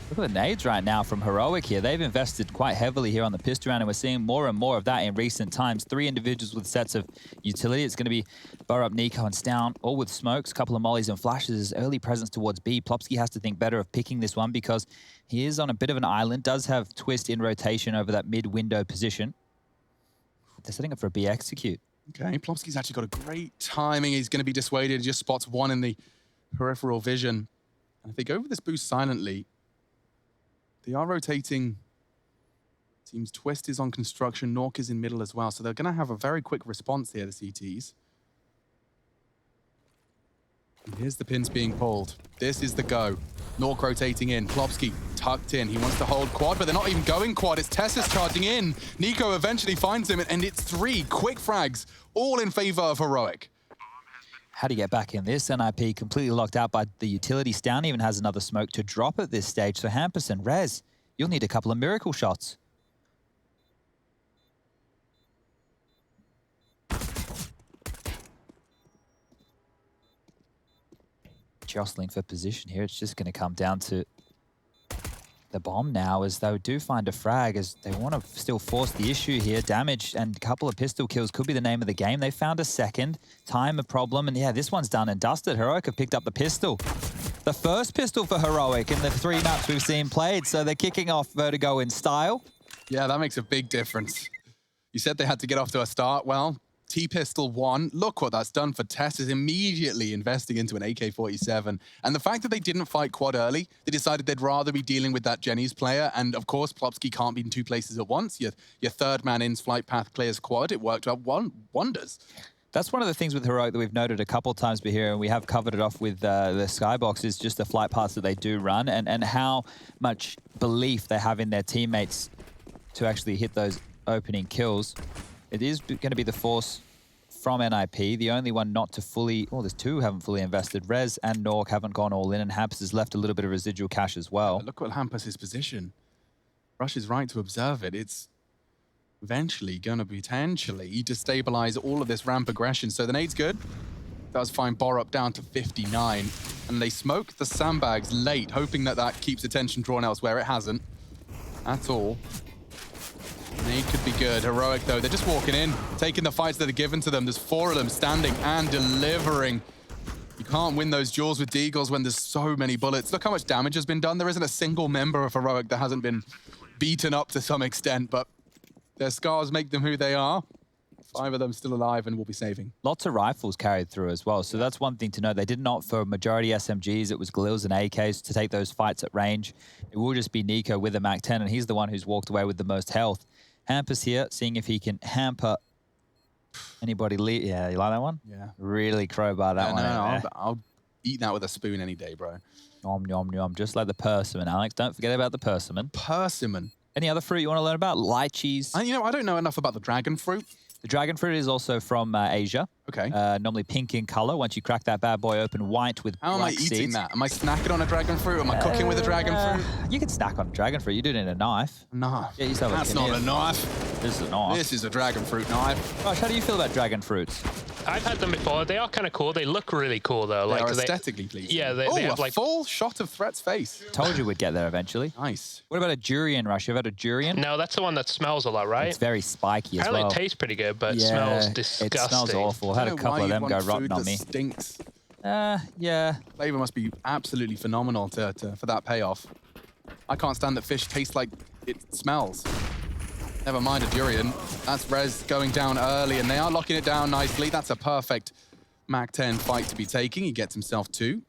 Look at the nades right now from Heroic here. They've invested quite heavily here on the pistol round, and we're seeing more and more of that in recent times. 3 individuals with sets of utility. It's going to be Burr up, Nico, and Stown, all with smokes, a couple of mollies and flashes. Early presence towards B. Plopsky has to think better of picking this one because he is on a bit of an island, does have Twist in rotation over that mid-window position. They're setting up for a B execute. Okay, Plopsky's actually got a great timing. He's going to be dissuaded. He just spots one in the peripheral vision. And if they go for this boost silently, they are rotating. Teams Twist is on construction. Nork is in middle as well. So they're going to have a very quick response here, the CTs. And here's the pins being pulled. This is the go. Nork rotating in. Plopsky tucked in. He wants to hold quad, but they're not even going quad. It's Tessa's charging in. Nico eventually finds him, and it's 3 quick frags, all in favor of Heroic. How do you get back in this? NIP completely locked out by the utility. Stown even has another smoke to drop at this stage. So Hampus and Rez, you'll need a couple of miracle shots. Jostling for position here. It's just going to come down to the bomb now, as they do find a frag, as they want to still force the issue here. Damage and a couple of pistol kills could be the name of the game. They found a second. Time a problem, and yeah, this one's done and dusted. Heroic have picked up the pistol. The first pistol for Heroic in the 3 maps we've seen played, so they're kicking off Vertigo in style. Yeah, that makes a big difference. You said they had to get off to a start. Well, T-Pistol 1, look what that's done for Tess, is immediately investing into an AK-47. And the fact that they didn't fight quad early, they decided they'd rather be dealing with that Jenny's player. And of course, Plopsky can't be in 2 places at once. Your third man in's flight path clears quad. It worked out wonders. That's one of the things with Heroic that we've noted a couple of times here, and we have covered it off with the Skybox, is just the flight paths that they do run and how much belief they have in their teammates to actually hit those opening kills. It is going to be the force from NIP, the only one not to fully, oh, there's 2 who haven't fully invested. Rez and Nork haven't gone all in, and Hampus has left a little bit of residual cash as well. Look at Hampus's position. Rush is right to observe it. It's eventually going to potentially destabilize all of this ramp aggression. So the nade's good. Does find Borup down to 59. And they smoke the sandbags late, hoping that that keeps attention drawn elsewhere. It hasn't. That's all. Nade could be good. Heroic, though, they're just walking in, taking the fights that are given to them. There's 4 of them standing and delivering. You can't win those duels with Deagles when there's so many bullets. Look how much damage has been done. There isn't a single member of Heroic that hasn't been beaten up to some extent, but their scars make them who they are. 5 of them still alive and will be saving. Lots of rifles carried through as well, so that's one thing to know. They did not, for majority SMGs, it was Glils and AKs to take those fights at range. It will just be Nico with a MAC-10, and he's the one who's walked away with the most health. Hampus here, seeing if he can hamper anybody. Yeah, you like that one? Yeah. Really crowbar that one. No, I'll eat that with a spoon any day, bro. Nom, nom, nom. Just like the persimmon, Alex. Don't forget about the persimmon. Persimmon. Any other fruit you want to learn about? Lychees. You know, I don't know enough about the dragon fruit. The dragon fruit is also from Asia. Okay. Normally pink in color. Once you crack that bad boy open, white with How am I black eating seeds. that? Am I snacking on a dragon fruit? Am I cooking with a dragon fruit? You can snack on a dragon fruit. You do it in a knife. Nah. Yeah, you just have That's not a knife. This is a knife. This is a dragon fruit knife. Gosh, how do you feel about dragon fruits? I've had them before. They are kind of cool. They look really cool, though. They like are aesthetically pleasing. Yeah, they have like full shot of Threat's face. Told you we'd get there eventually. Nice. What about a durian, Rush? You ever had a durian? No, that's the one that smells a lot, right? It's very spiky Apparently as well. it tastes pretty good, but it smells disgusting. It smells awful. I had a couple of them go rotten on me. Stinks. Yeah. Flavor must be absolutely phenomenal for that payoff. I can't stand that fish tastes like it smells. Never mind a durian. That's Rez going down early, and they are locking it down nicely. That's a perfect MAC-10 fight to be taking. He gets himself 2.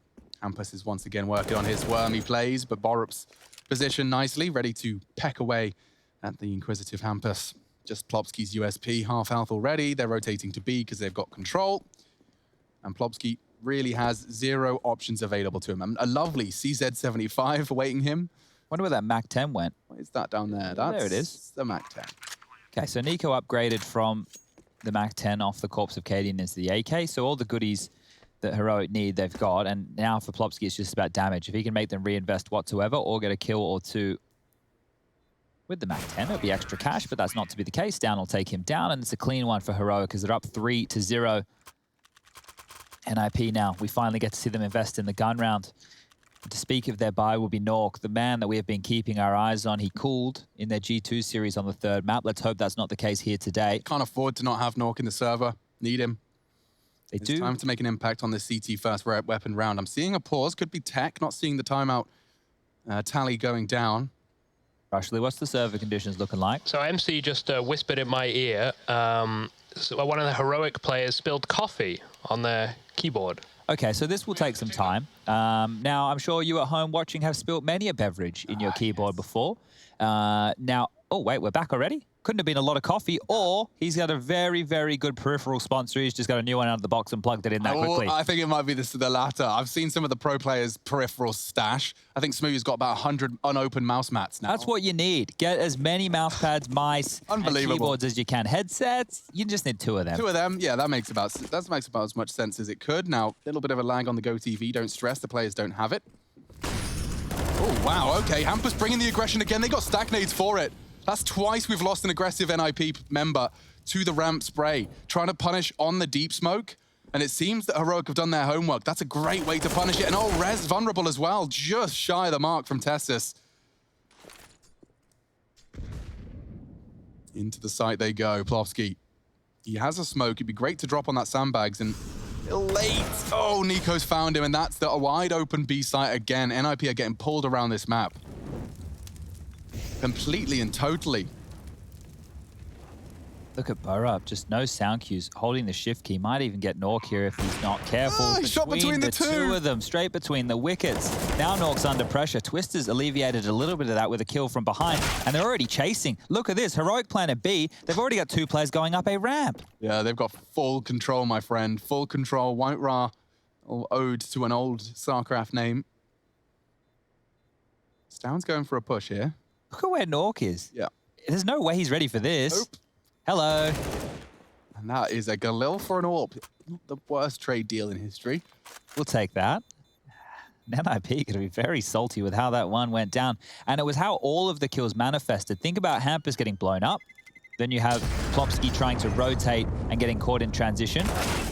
Hampus is once again working on his wormy plays, but Borup's positioned nicely, ready to peck away at the inquisitive Hampus. Just Plopsky's USP, half health already. They're rotating to B because they've got control. And Plopsky really has 0 options available to him. A lovely CZ75 awaiting him. Wonder where that MAC-10 went. What is that down there? That's there it is. The MAC-10. Okay, so Nico upgraded from the MAC-10 off the corpse of Cadian into the AK, so all the goodies that Heroic need, they've got, and now for Plopsky, it's just about damage. If he can make them reinvest whatsoever or get a kill or 2 with the MAC-10, it'll be extra cash, but that's not to be the case. Down will take him down, and it's a clean one for Heroic because they're up 3-0. NIP now, we finally get to see them invest in the gun round. To speak of their buy will be Nork, the man that we have been keeping our eyes on. He cooled in their G2 series on the 3rd map. Let's hope that's not the case here today. Can't afford to not have Nork in the server. Need him. It's time to make an impact on this CT first weapon round. I'm seeing a pause. Could be tech. Not seeing the timeout tally going down. Rushley, what's the server conditions looking like? So MC just whispered in my ear, so one of the heroic players spilled coffee on their keyboard. Okay, so this will take some time. Now, I'm sure you at home watching have spilt many a beverage in your keyboard before. Now, oh, wait, we're back already? Couldn't have been a lot of coffee, or he's got a very, very good peripheral sponsor. He's just got a new one out of the box and plugged it in that quickly. I think it might be the latter. I've seen some of the pro players' peripheral stash. I think Smooth's got about 100 unopened mouse mats now. That's what you need. Get as many mouse pads, mice, and keyboards as you can. Headsets, you just need 2 of them. 2 of them, yeah, that makes about as much sense as it could. Now, a little bit of a lag on the Go TV. Don't stress, the players don't have it. Oh, wow, okay. Hampus bringing the aggression again. They got stack nades for it. That's twice we've lost an aggressive NIP member to the ramp spray, trying to punish on the deep smoke. And it seems that Heroic have done their homework. That's a great way to punish it. And oh, Rez vulnerable as well, just shy of the mark from Tessus. Into the site they go, Plofsky. He has a smoke. It'd be great to drop on that sandbags and late. Oh, Nico's found him, and that's the wide open B site again. NIP are getting pulled around this map. Completely and totally. Look at Burrup, just no sound cues, holding the shift key. Might even get Nork here if he's not careful. He shot between the two of them, straight between the wickets. Now Nork's under pressure. Twister's alleviated a little bit of that with a kill from behind, and they're already chasing. Look at this, Heroic planet B. They've already got 2 players going up a ramp. Yeah, they've got full control, my friend. Full control. White Ra, ode to an old StarCraft name. Stound's going for a push here. Look at where Nork is. Yeah. There's no way he's ready for this. Nope. Hello. And that is a Galil for an AWP. Not the worst trade deal in history. We'll take that. NIP going to be very salty with how that one went down. And it was how all of the kills manifested. Think about Hampus getting blown up. Then you have Plopsky trying to rotate and getting caught in transition.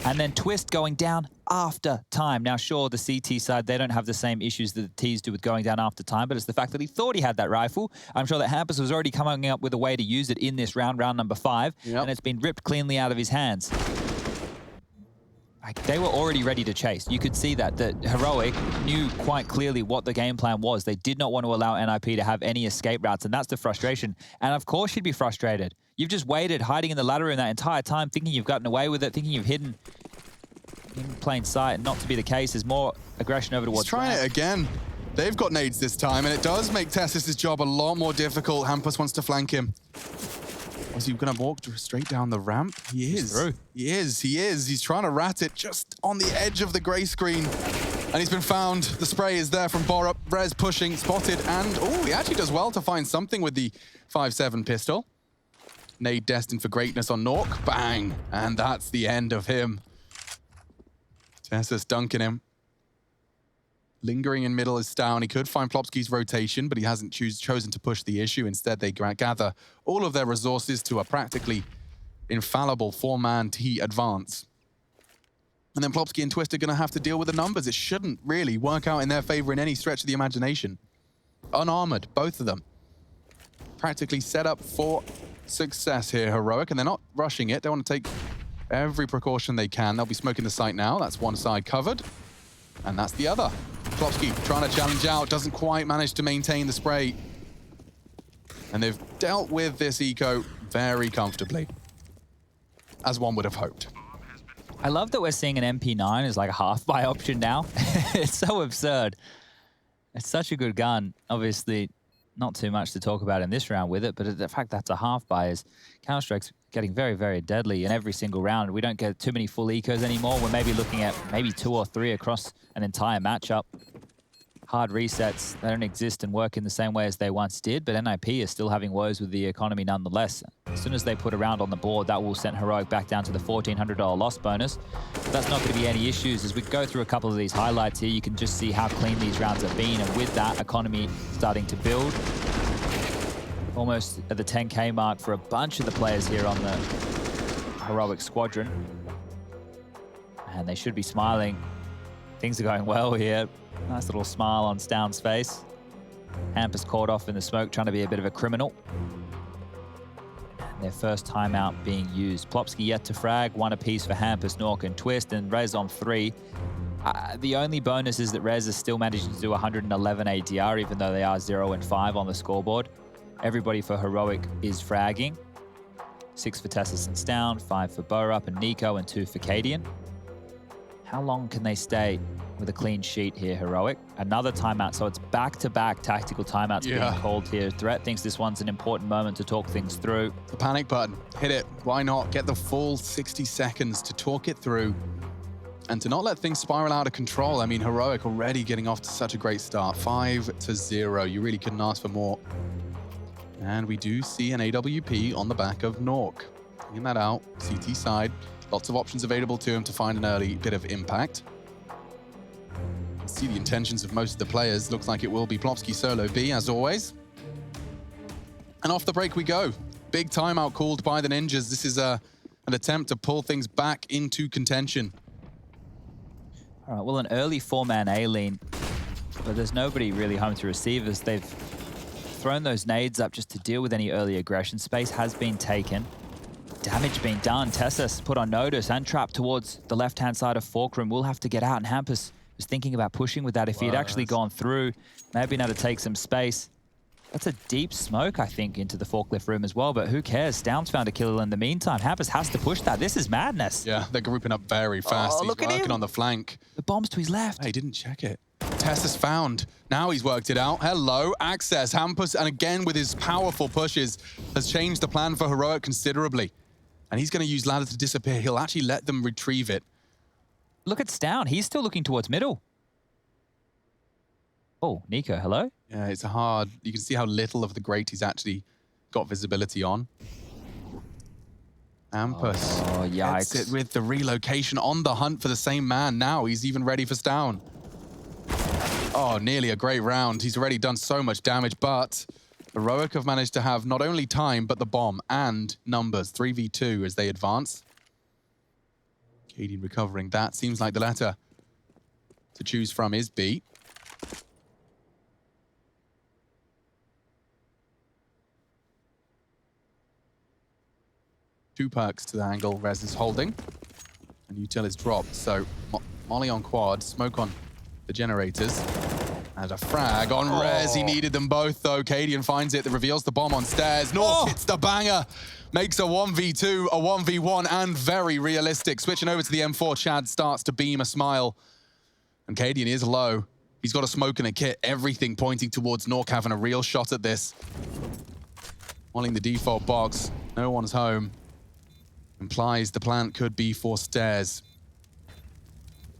And then Twist going down after time. Now, sure, the CT side, they don't have the same issues that the Ts do with going down after time, but it's the fact that he thought he had that rifle. I'm sure that Hampus was already coming up with a way to use it in this round number 5, and it's been ripped cleanly out of his hands. Like, they were already ready to chase. You could see that Heroic knew quite clearly what the game plan was. They did not want to allow NIP to have any escape routes, and that's the frustration. And of course you'd be frustrated. You've just waited, hiding in the ladder room that entire time, thinking you've gotten away with it, thinking you've hidden in plain sight, and not to be the case. There's more aggression over towards. He's trying it again. They've got nades this time, and it does make Tessus' job a lot more difficult. Hampus wants to flank him. Was he going to walk straight down the ramp? He is. Through. He is. He's trying to rat it just on the edge of the grey screen. And he's been found. The spray is there from Borup. Rez pushing, spotted, and oh, he actually does well to find something with the 5.7 pistol. Nade destined for greatness on Nork. Bang! And that's the end of him. Tessus dunking him. Lingering in middle is Stown. He could find Plopsky's rotation, but he hasn't chosen to push the issue. Instead, they gather all of their resources to a practically infallible 4-man T advance. And then Plopsky and Twist are going to have to deal with the numbers. It shouldn't really work out in their favor in any stretch of the imagination. Unarmored, both of them. Practically set up for success here, Heroic, and they're not rushing it. They want to take every precaution they can. They'll be smoking the site now. That's one side covered. And that's the other. Plopsky trying to challenge out, doesn't quite manage to maintain the spray. And they've dealt with this eco very comfortably, as one would have hoped. I love that we're seeing an MP9 as like a half-buy option now. It's so absurd. It's such a good gun. Obviously, not too much to talk about in this round with it, but the fact that's a half-buy is Counter-Strike's getting very, very deadly in every single round. We don't get too many full ecos anymore. We're maybe looking at maybe 2 or 3 across an entire matchup. Hard resets, they don't exist and work in the same way as they once did, but NIP is still having woes with the economy nonetheless. As soon as they put a round on the board, that will send Heroic back down to the $1,400 loss bonus. But that's not going to be any issues. As we go through a couple of these highlights here, you can just see how clean these rounds have been, and with that economy starting to build. Almost at the 10K mark for a bunch of the players here on the Heroic squadron. And they should be smiling Things are going well here. Nice little smile on Stown's face. Hampus caught off in the smoke, trying to be a bit of a criminal. Their first timeout being used. Plopsky yet to frag, 1 apiece for Hampus, Nork, and Twist, and Rez on 3. The only bonus is that Rez is still managing to do 111 ADR, even though they are 0 and 5 on the scoreboard. Everybody for Heroic is fragging. 6 for Tessus and Stown, 5 for Borup and Nico, and 2 for Cadian. How long can they stay with a clean sheet here, Heroic? Another timeout, so it's back-to-back tactical timeouts being called here. Threat thinks this one's an important moment to talk things through. The panic button, hit it. Why not? Get the full 60 seconds to talk it through and to not let things spiral out of control. I mean, Heroic already getting off to such a great start. 5-0. You really couldn't ask for more. And we do see an AWP on the back of Nork. Taking that out, CT side. Lots of options available to him to find an early bit of impact. See the intentions of most of the players. Looks like it will be Plopsky solo B, as always. And off the break we go. Big timeout called by the Ninjas. This is an attempt to pull things back into contention. All right, well, an early 4-man A-lean, but there's nobody really home to receive as they've thrown those nades up just to deal with any early aggression. Space has been taken. Damage being done. Tessus put on notice and trapped towards the left-hand side of Forkroom. Will have to get out, and Hampus was thinking about pushing with that. If he had actually gone through, may have been able to take some space. That's a deep smoke, I think, into the forklift room as well, but who cares? Stown's found a killer in the meantime. Hampus has to push that. This is madness. Yeah, they're grouping up very fast. Oh, look at him. He's working on the flank. The bomb's to his left. Hey, he didn't check it. Tessus found. Now he's worked it out. Hello, access. Hampus, and again with his powerful pushes, has changed the plan for Heroic considerably. And he's going to use ladder to disappear. He'll actually let them retrieve it. Look at Stown. He's still looking towards middle. Oh, Nico, hello? Yeah, it's hard. You can see how little of the grate he's actually got visibility on. Hampus. Oh, yikes. Gets it with the relocation on the hunt for the same man. Now he's even ready for Stown. Oh, nearly a great round. He's already done so much damage, but Heroic have managed to have not only time, but the bomb and numbers. 3v2 as they advance. Cadian recovering that. Seems like the letter to choose from is B. Two perks to the angle Rez is holding. And Util is dropped. So Molly on quad, smoke on the generators. And a frag on Rez. He needed them both, though. Cadian finds it. That reveals the bomb on stairs. North hits the banger. Makes a 1v2, a 1v1, and very realistic. Switching over to the M4, Chad starts to beam a smile. And Cadian is low. He's got a smoke and a kit. Everything pointing towards Nork having a real shot at this. Mollying the default box. No one's home. Implies the plant could be for stairs.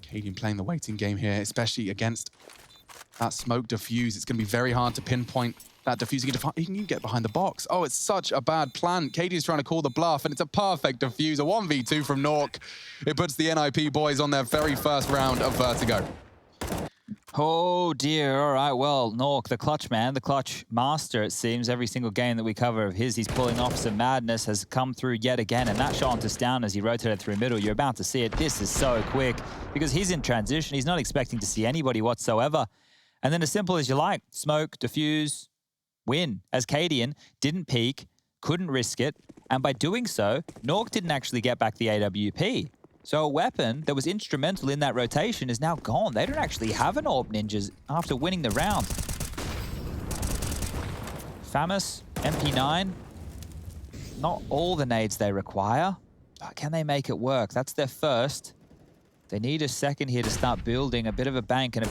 Cadian playing the waiting game here, especially against that smoke diffuse. It's going to be very hard to pinpoint that diffuse. He can get behind the box. Oh, it's such a bad plant. Cadian's trying to call the bluff, and it's a perfect diffuse. A 1v2 from Nork. It puts the NIP boys on their very first round of Vertigo. Oh dear, all right, well, Nork, the clutch man, the clutch master, it seems. Every single game that we cover of his, he's pulling off some madness, has come through yet again, and that shot onto Stown as he rotated through middle. You're about to see it. This is so quick, because he's in transition. He's not expecting to see anybody whatsoever. And then as simple as you like, smoke, diffuse, win. As Cadian didn't peek, couldn't risk it, and by doing so, Nork didn't actually get back the AWP. So a weapon that was instrumental in that rotation is now gone. They don't actually have an AWP Ninjas after winning the round. Famus, MP9, not all the nades they require, but can they make it work? That's their first. They need a second here to start building a bit of a bank, and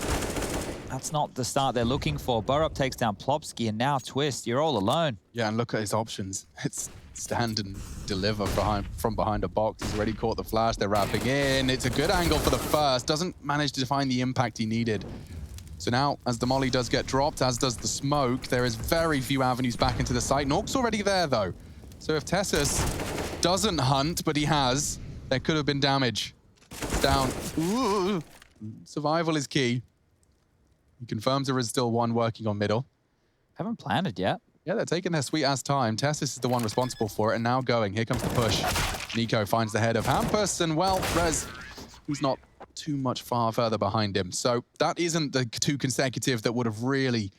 that's not the start they're looking for. Borup takes down Plopsky, and now Twist, you're all alone. Yeah, and look at his options. It's stand and deliver from behind a box. He's already caught the flash. They're wrapping in. It's a good angle for the first. Doesn't manage to find the impact he needed. So now, as the molly does get dropped, as does the smoke, there is very few avenues back into the site. Nork's already there, though. So if Tessus doesn't hunt, but he has, there could have been damage. It's down. Ooh. Survival is key. He confirms there is still one working on middle. Haven't planted yet. Yeah, they're taking their sweet-ass time. Tessus is the one responsible for it, and now going. Here comes the push. Nico finds the head of Hampus, and well, Rez, he's not too much far further behind him. So that isn't the 2 consecutive that would have really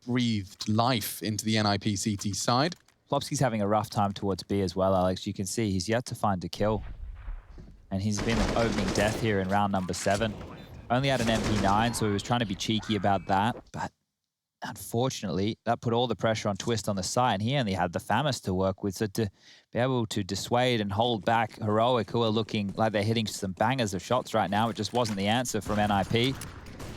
breathed life into the NIP CT side. Plopsky's having a rough time towards B as well, Alex. You can see he's yet to find a kill. And he's been an opening death here in round number 7. Only had an MP9, so he was trying to be cheeky about that. But unfortunately, that put all the pressure on Twist on the side, and he only had the FAMAS to work with. So to be able to dissuade and hold back Heroic, who are looking like they're hitting some bangers of shots right now, it just wasn't the answer from NIP.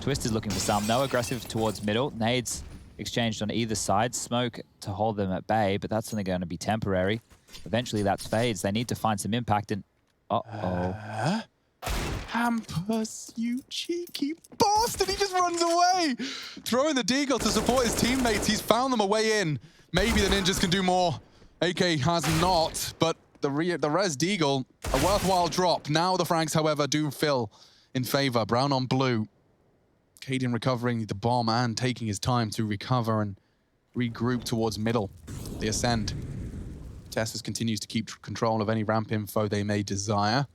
Twist is looking for some. No aggressive towards middle. Nades exchanged on either side. Smoke to hold them at bay, but that's only going to be temporary. Eventually, that's fades. They need to find some impact, and uh-oh. Hampus, you cheeky bastard! He just runs away! Throwing the Deagle to support his teammates. He's found them a way in. Maybe the Ninjas can do more. AK has not, but the Res Deagle, a worthwhile drop. Now the frags, however, do fill in favor. Brown on blue. Cadian recovering the bomb and taking his time to recover and regroup towards middle. They ascend. Tessus continues to keep control of any ramp info they may desire.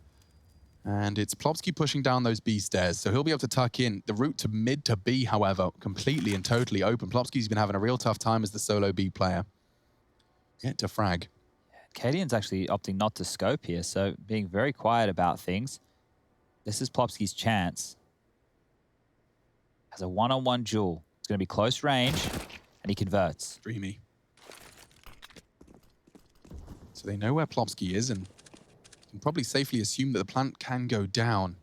And it's Plopsky pushing down those B stairs, so he'll be able to tuck in. The route to mid to B, however, completely and totally open. Plopsky's been having a real tough time as the solo B player. Get to frag. Cadian's actually opting not to scope here, so being very quiet about things. This is Plopsky's chance. Has a one-on-one duel. It's going to be close range, and he converts. Dreamy. So they know where Plopsky is, and can probably safely assume that the plant can go down.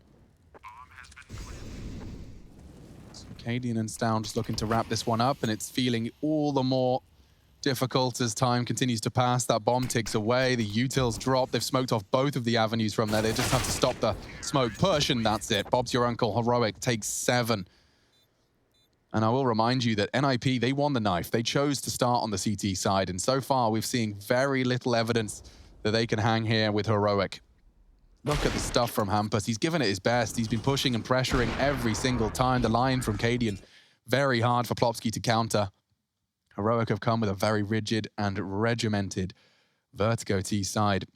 So Cadian and Stown just looking to wrap this one up, and it's feeling all the more difficult as time continues to pass. That bomb ticks away, the utils drop. They've smoked off both of the avenues from there. They just have to stop the smoke push, and that's it. Bob's your uncle. Heroic takes 7. And I will remind you that NIP, they won the knife. They chose to start on the CT side, and so far we've seen very little evidence that they can hang here with Heroic. Look at the stuff from Hampus. He's given it his best. He's been pushing and pressuring every single time. The line from Cadian, very hard for Plopsky to counter. Heroic have come with a very rigid and regimented Vertigo T side.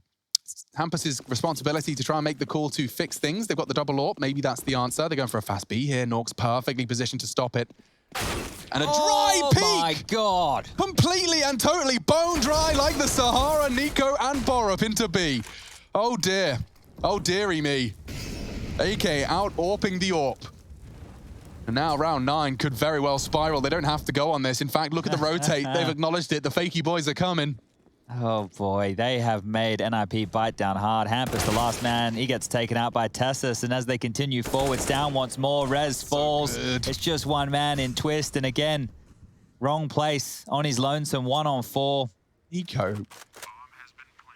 It's Hampus's responsibility to try and make the call to fix things. They've got the double AWP. Maybe that's the answer. They're going for a fast B here. Nork's perfectly positioned to stop it. And a dry peak! Oh my God! Completely and totally bone dry like the Sahara, Nico and Borup into B. Oh dear. Oh dearie me. AK out AWPing the AWP. And now round 9 could very well spiral. They don't have to go on this. In fact, look at the rotate. They've acknowledged it. The fakey boys are coming. Oh boy, they have made NIP bite down hard. Hampus, the last man, he gets taken out by Tessus, and as they continue forwards, Down once more, Rez falls. It's just one man in Twist, and again, wrong place on his lonesome, 1-on-4. Nico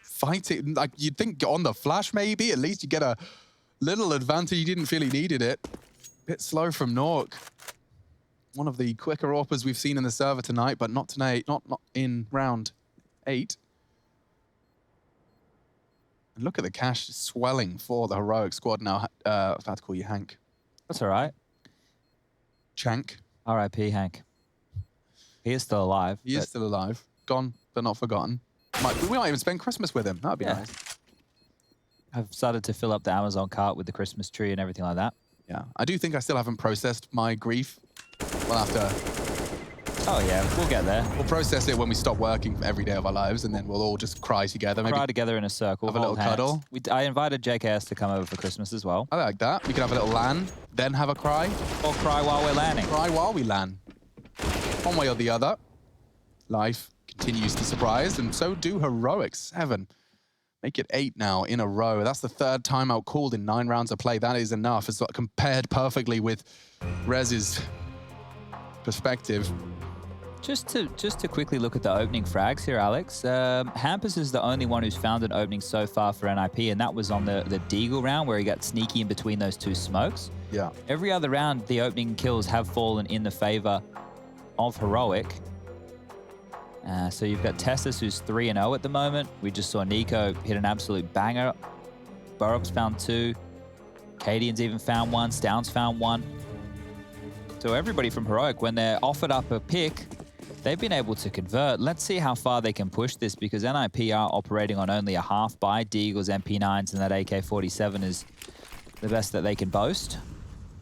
fighting, like you'd think on the flash maybe, at least you get a little advantage. He didn't feel he needed it. Bit slow from Nork. One of the quicker AWPers we've seen in the server tonight, but not tonight, not in round 8. And look at the cash swelling for the Heroic squad now. I was about to call you Hank. That's all right. Chank. R.I.P. Hank. He is still alive. He is still alive. Gone, but not forgotten. We might even spend Christmas with him. That'd be nice. I've started to fill up the Amazon cart with the Christmas tree and everything like that. Yeah, I do think I still haven't processed my grief. We'll have to... Oh yeah, we'll get there. We'll process it when we stop working every day of our lives, and then we'll all just cry together. Maybe cry together in a circle. Have a little cuddle. I invited JKS to come over for Christmas as well. I like that. We can have a little LAN, then have a cry. Or cry while we're landing. Cry while we LAN. One way or the other. Life continues to surprise, and so do Heroic. 7. Make it 8 now in a row. That's the 3rd timeout called in 9 rounds of play. That is enough. It's compared perfectly with Rez's perspective. Just to quickly look at the opening frags here, Alex. Hampus is the only one who's found an opening so far for NIP, and that was on the Deagle round where he got sneaky in between those 2 smokes. Yeah. Every other round, the opening kills have fallen in the favor of Heroic. So you've got Tessus, who's 3-0 at the moment. We just saw Nico hit an absolute banger. Burrup's found 2. Cadian's even found 1. Stown's found 1. So everybody from Heroic, when they're offered up a pick, they've been able to convert. Let's see how far they can push this, because NIP are operating on only a half buy. Deagles, MP9s, and that AK-47 is the best that they can boast.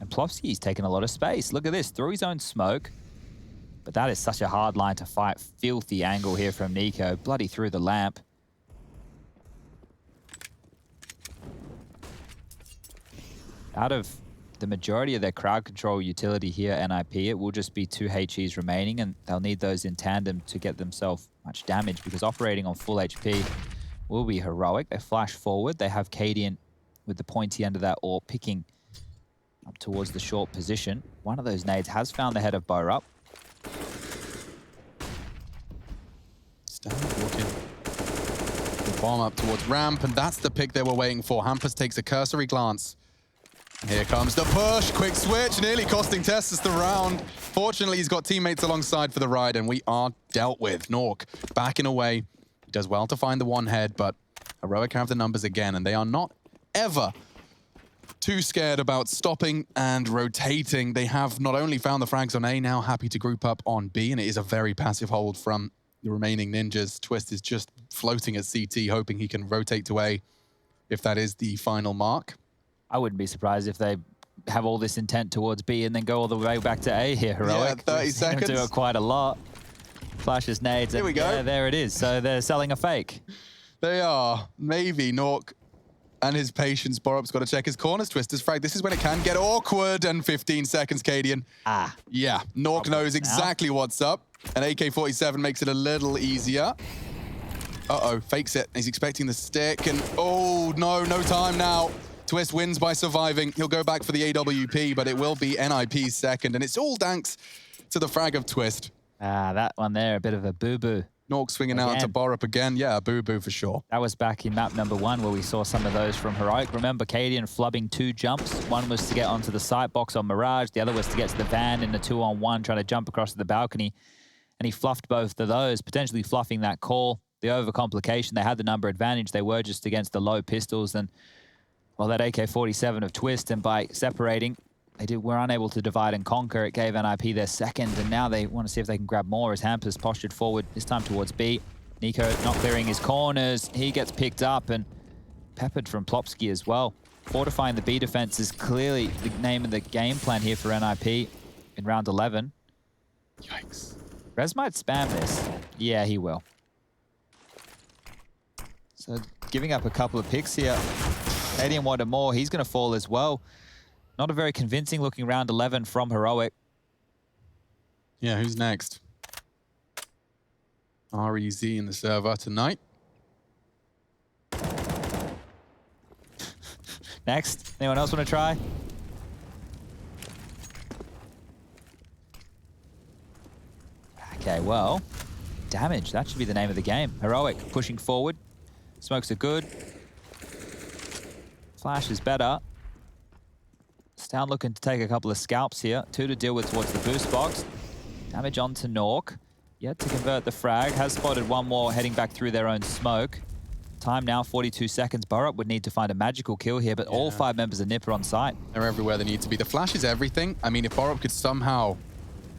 And Plofsky's taken a lot of space. Look at this, through his own smoke. But that is such a hard line to fight. Filthy angle here from Nico. Bloody through the lamp. Out of the majority of their crowd control utility here, NIP, it will just be 2 HEs remaining, and they'll need those in tandem to get themselves much damage, because operating on full HP will be heroic. They flash forward. They have Cadian with the pointy end of that AWP picking up towards the short position. One of those nades has found the head of Borup. Stand walking. The bomb up towards ramp, and that's the pick they were waiting for. Hampus takes a cursory glance. And here comes the push. Quick switch, nearly costing Tessus the round. Fortunately, he's got teammates alongside for the ride, and we are dealt with. Nork backing away. He does well to find the one head, but Heroic have the numbers again, and they are not ever too scared about stopping and rotating. They have not only found the frags on A, now happy to group up on B, and it is a very passive hold from the remaining ninjas. Twist is just floating at CT, hoping he can rotate to A if that is the final mark. I wouldn't be surprised if they have all this intent towards B and then go all the way back to A here, Heroic. Yeah, 30 seconds. Do it quite a lot. Flashes nades. Here we go. Yeah, there it is. So they're selling a fake. They are. Maybe Nork and his patience. Borup's got to check his corners. Twister's frag. This is when it can get awkward. And 15 seconds, Cadian. Ah. Yeah, Nork knows exactly what's up. And AK-47 makes it a little easier. Uh-oh, fakes it. He's expecting the stick. And oh, no time now. Twist wins by surviving. He'll go back for the AWP, but it will be NIP's second. And it's all thanks to the frag of Twist. Ah, that one there, a bit of a boo-boo. Nork swinging out to Borup again. Yeah, a boo-boo for sure. That was back in map number 1 where we saw some of those from Heroic. Remember, Cadian flubbing 2 jumps. One was to get onto the sight box on Mirage. The other was to get to the van in a 2-on-1, trying to jump across the balcony. And he fluffed both of those, potentially fluffing that call. The overcomplication, they had the number advantage. They were just against the low pistols. And well, that AK-47 of Twist, and by separating, were unable to divide and conquer. It gave NIP their second, and now they want to see if they can grab more as Hampus postured forward, this time towards B. Nico not clearing his corners. He gets picked up and peppered from Plopsky as well. Fortifying the B defense is clearly the name of the game plan here for NIP in round 11. Yikes. Rez might spam this. Yeah, he will. So giving up a couple of picks here. Cadian wanted more. He's going to fall as well. Not a very convincing looking round 11 from Heroic. Yeah, who's next? REZ in the server tonight. Next. Anyone else want to try? Okay, well, damage. That should be the name of the game. Heroic pushing forward. Smokes are good. Flash is better. Stown looking to take a couple of scalps here. 2 to deal with towards the boost box. Damage onto Nork. Yet to convert the frag. Has spotted one more heading back through their own smoke. Time now, 42 seconds. Borup would need to find a magical kill here, but all 5 members of NIP are on site. They're everywhere they need to be. The flash is everything. I mean, if Borup could somehow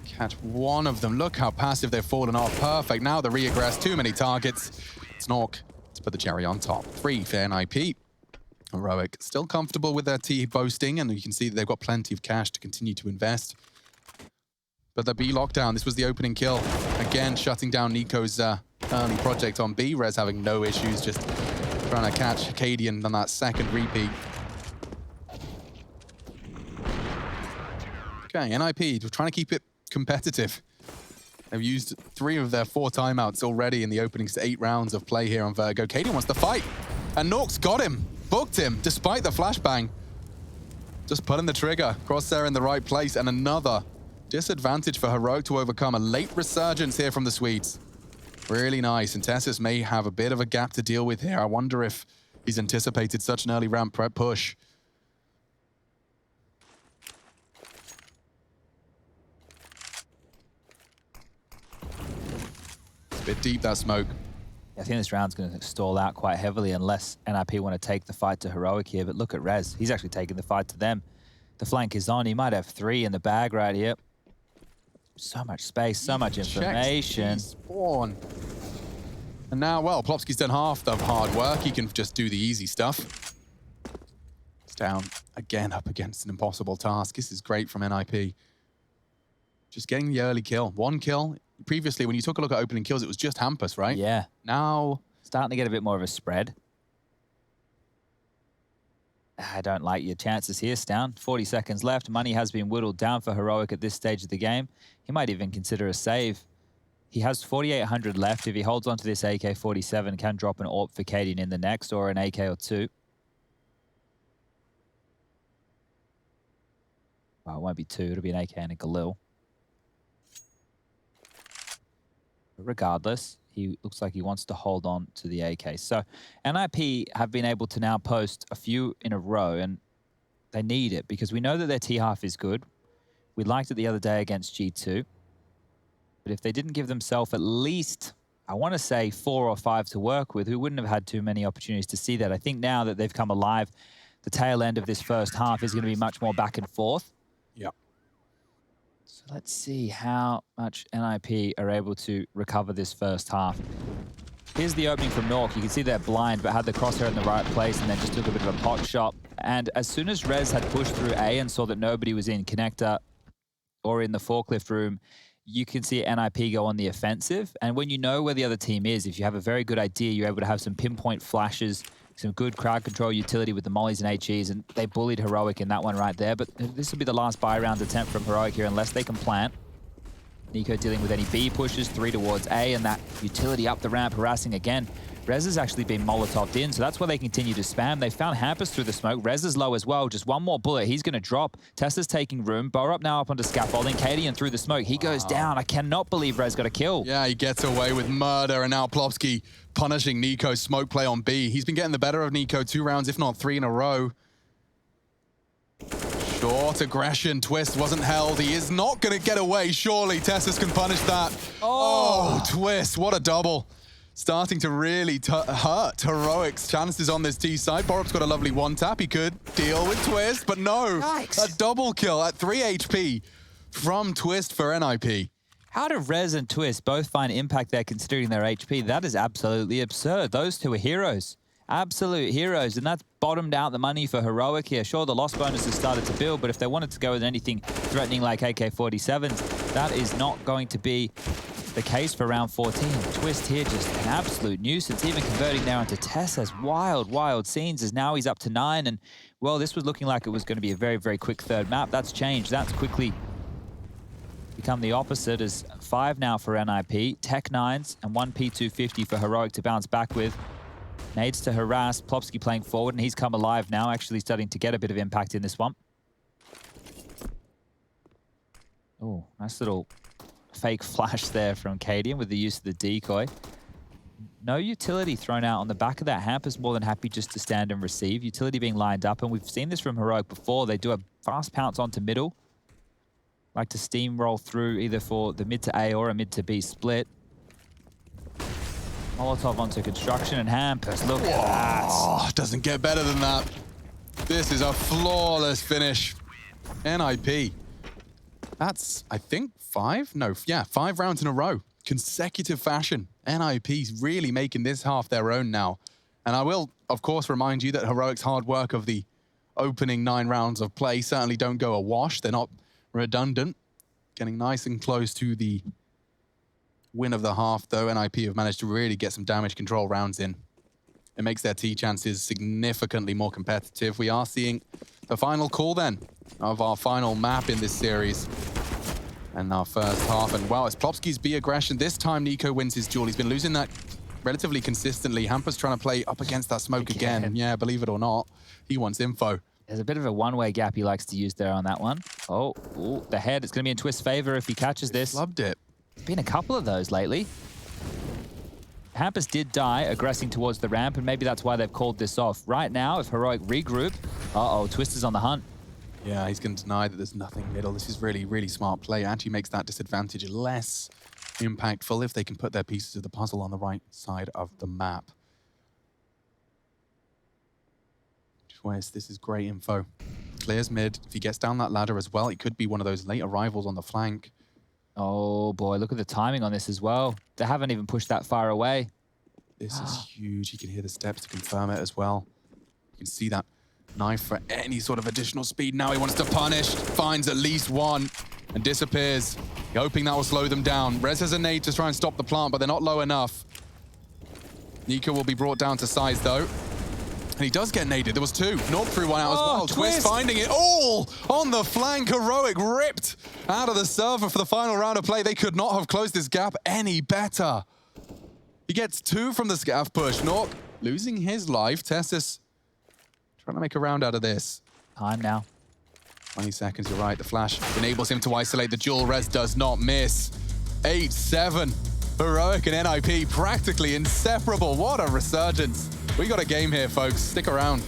catch one of them. Look how passive they've fallen off. Perfect. Now the reaggress. Too many targets. It's Nork to put the cherry on top. 3 for NIP. Heroic still comfortable with their T boasting, and you can see that they've got plenty of cash to continue to invest. But the B lockdown, this was the opening kill. Again, shutting down Nico's early project on B. Rez having no issues, just trying to catch Cadian on that second repeat. Okay, NIP, we're trying to keep it competitive. They've used 3 of their 4 timeouts already in the opening 8 rounds of play here on Vertigo. Cadian wants to fight, and Nork's got him. Booked him, despite the flashbang. Just pulling the trigger. Crosshair in the right place, and another disadvantage for Heroic to overcome. A late resurgence here from the Swedes. Really nice, and Tessus may have a bit of a gap to deal with here. I wonder if he's anticipated such an early ramp prep push. It's a bit deep, that smoke. I think this round's going to stall out quite heavily unless NIP want to take the fight to Heroic here. But look at Rez. He's actually taking the fight to them. The flank is on. He might have 3 in the bag right here. So much space, so much information. Spawn. And now, well, Plopsky's done half the hard work. He can just do the easy stuff. It's down again up against an impossible task. This is great from NIP. Just getting the early kill. 1 kill. Previously, when you took a look at opening kills, it was just Hampus, right? Yeah. Now... starting to get a bit more of a spread. I don't like your chances here, Stown. 40 seconds left. Money has been whittled down for Heroic at this stage of the game. He might even consider a save. He has 4,800 left. If he holds onto this AK-47, can drop an AWP for Cadian in the next, or an AK or two. Well, it won't be two. It'll be an AK and a Galil. But regardless, he looks like he wants to hold on to the AK. So NIP have been able to now post a few in a row, and they need it because we know that their T-half is good. We liked it the other day against G2. But if they didn't give themselves at least, I want to say 4 or 5 to work with, we wouldn't have had too many opportunities to see that. I think now that they've come alive, the tail end of this first half is going to be much more back and forth. Yep. So let's see how much NIP are able to recover this first half. Here's the opening from Nork. You can see they're blind, but had the crosshair in the right place and then just took a bit of a pot shot. And as soon as Rez had pushed through A and saw that nobody was in connector or in the forklift room, you can see NIP go on the offensive. And when you know where the other team is, if you have a very good idea, you're able to have some pinpoint flashes, some good crowd control utility with the mollies and HEs, and they bullied Heroic in that one right there. But this will be the last buy round attempt from Heroic here, unless they can plant. Nico dealing with any B pushes, 3 towards A, and that utility up the ramp, harassing again. Rez has actually been Molotoved in, so that's why they continue to spam. They found Hampus through the smoke. Rez is low as well. Just one more bullet. He's going to drop. Tessa's taking room. Borup now up onto scaffolding. Cadian through the smoke. He goes down. I cannot believe Rez got a kill. Yeah, he gets away with murder, and now Plopsky punishing Nico's smoke play on B. He's been getting the better of Nico 2 rounds, if not 3 in a row. Short aggression. Twist wasn't held. He is not going to get away, surely. Tessus can punish that. Oh, Twist, what a double. Starting to really hurt Heroic's chances on this T side. Borup's got a lovely one tap. He could deal with Twist, but no. Yikes. A double kill at 3 HP from Twist for NIP. How do Rez and Twist both find impact there considering their HP? That is absolutely absurd. Those two are heroes. Absolute heroes, and that's bottomed out the money for Heroic here. Sure, the loss bonus has started to build, but if they wanted to go with anything threatening like AK-47s, that is not going to be the case for round 14. Twist here, just an absolute nuisance, even converting now into Tessa's wild, wild scenes, as now he's up to 9, and, well, this was looking like it was going to be a very, very quick third map. That's changed. That's quickly become the opposite, as 5 now for NIP, Tech 9s, and 1 P250 for Heroic to bounce back with. Nades to harass, Plopsky playing forward, and he's come alive now, actually starting to get a bit of impact in this one. Oh, nice little fake flash there from Cadian with the use of the decoy. No utility thrown out on the back of that. Hampus more than happy just to stand and receive. Utility being lined up, and we've seen this from Heroic before. They do a fast pounce onto middle. Like to steamroll through either for the mid to A or a mid to B split. Molotov onto construction, and Hampus, look at that. Oh, doesn't get better than that. This is a flawless finish. NIP. That's, I think, 5? No, yeah, 5 rounds in a row. Consecutive fashion. NIP's really making this half their own now. And I will, of course, remind you that Heroic's hard work of the opening 9 rounds of play certainly don't go awash. They're not redundant. Getting nice and close to the win of the half, though. NIP have managed to really get some damage control rounds in. It makes their T chances significantly more competitive. We are seeing the final call, then, of our final map in this series. And our first half. And, wow, it's Plopsky's B aggression. This time, Nico wins his duel. He's been losing that relatively consistently. Hampus trying to play up against that smoke again. Yeah, believe it or not, he wants info. There's a bit of a one-way gap he likes to use there on that one. Oh, ooh, the head. It's going to be in Twist's favor if he catches this. Loved it. Been a couple of those lately. Hampus did die, aggressing towards the ramp, and maybe that's why they've called this off. Right now, if Heroic regroup, uh-oh, Twist is on the hunt. Yeah, he's going to deny that there's nothing middle. This is really, really smart play. It actually makes that disadvantage less impactful if they can put their pieces of the puzzle on the right side of the map. Twist, this is great info. Clears mid. If he gets down that ladder as well, it could be one of those late arrivals on the flank. Oh boy, look at the timing on this as well. They haven't even pushed that far away. This is huge. You can hear the steps to confirm it as well. You can see that Knife for any sort of additional speed. Now he wants to punish, finds at least one, and disappears. Hoping that will slow them down. Rez has a nade to try and stop the plant, but they're not low enough. Nika will be brought down to size, though. And he does get naded. There was two. Nork threw one out as well. Twist finding it all on the flank. Heroic ripped out of the server for the final round of play. They could not have closed this gap any better. He gets two from the scav push. Nork losing his life. Tessus trying to make a round out of this. Time now. 20 seconds, you're right. The flash enables him to isolate the duel. Rez does not miss. 8-7. Heroic and NIP practically inseparable. What a resurgence. We got a game here, folks. Stick around.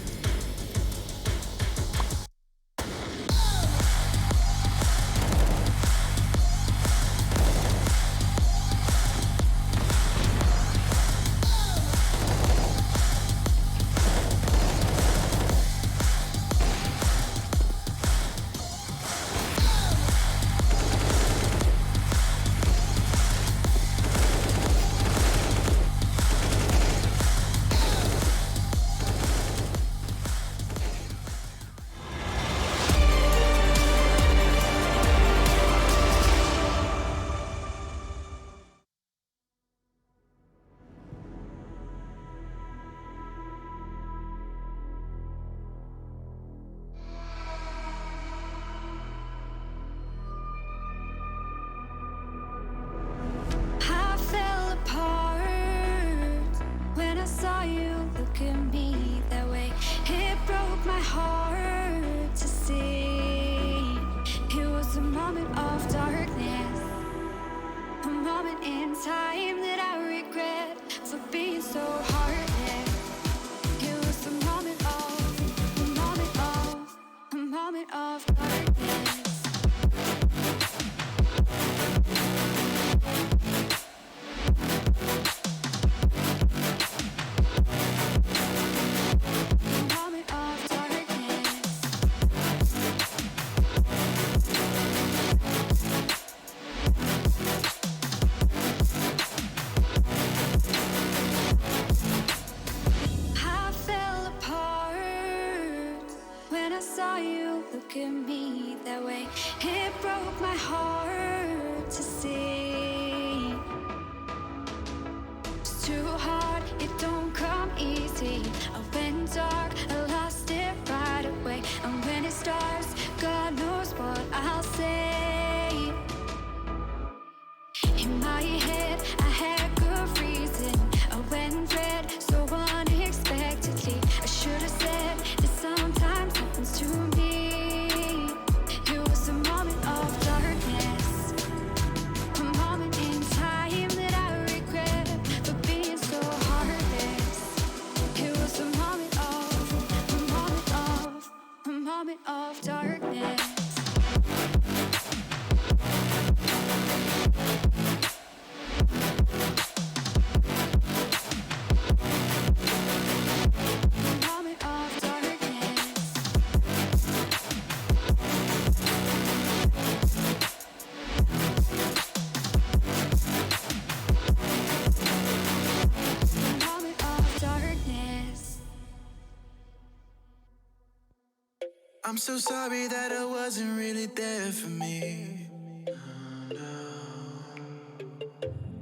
I'm so sorry that I wasn't really there for me.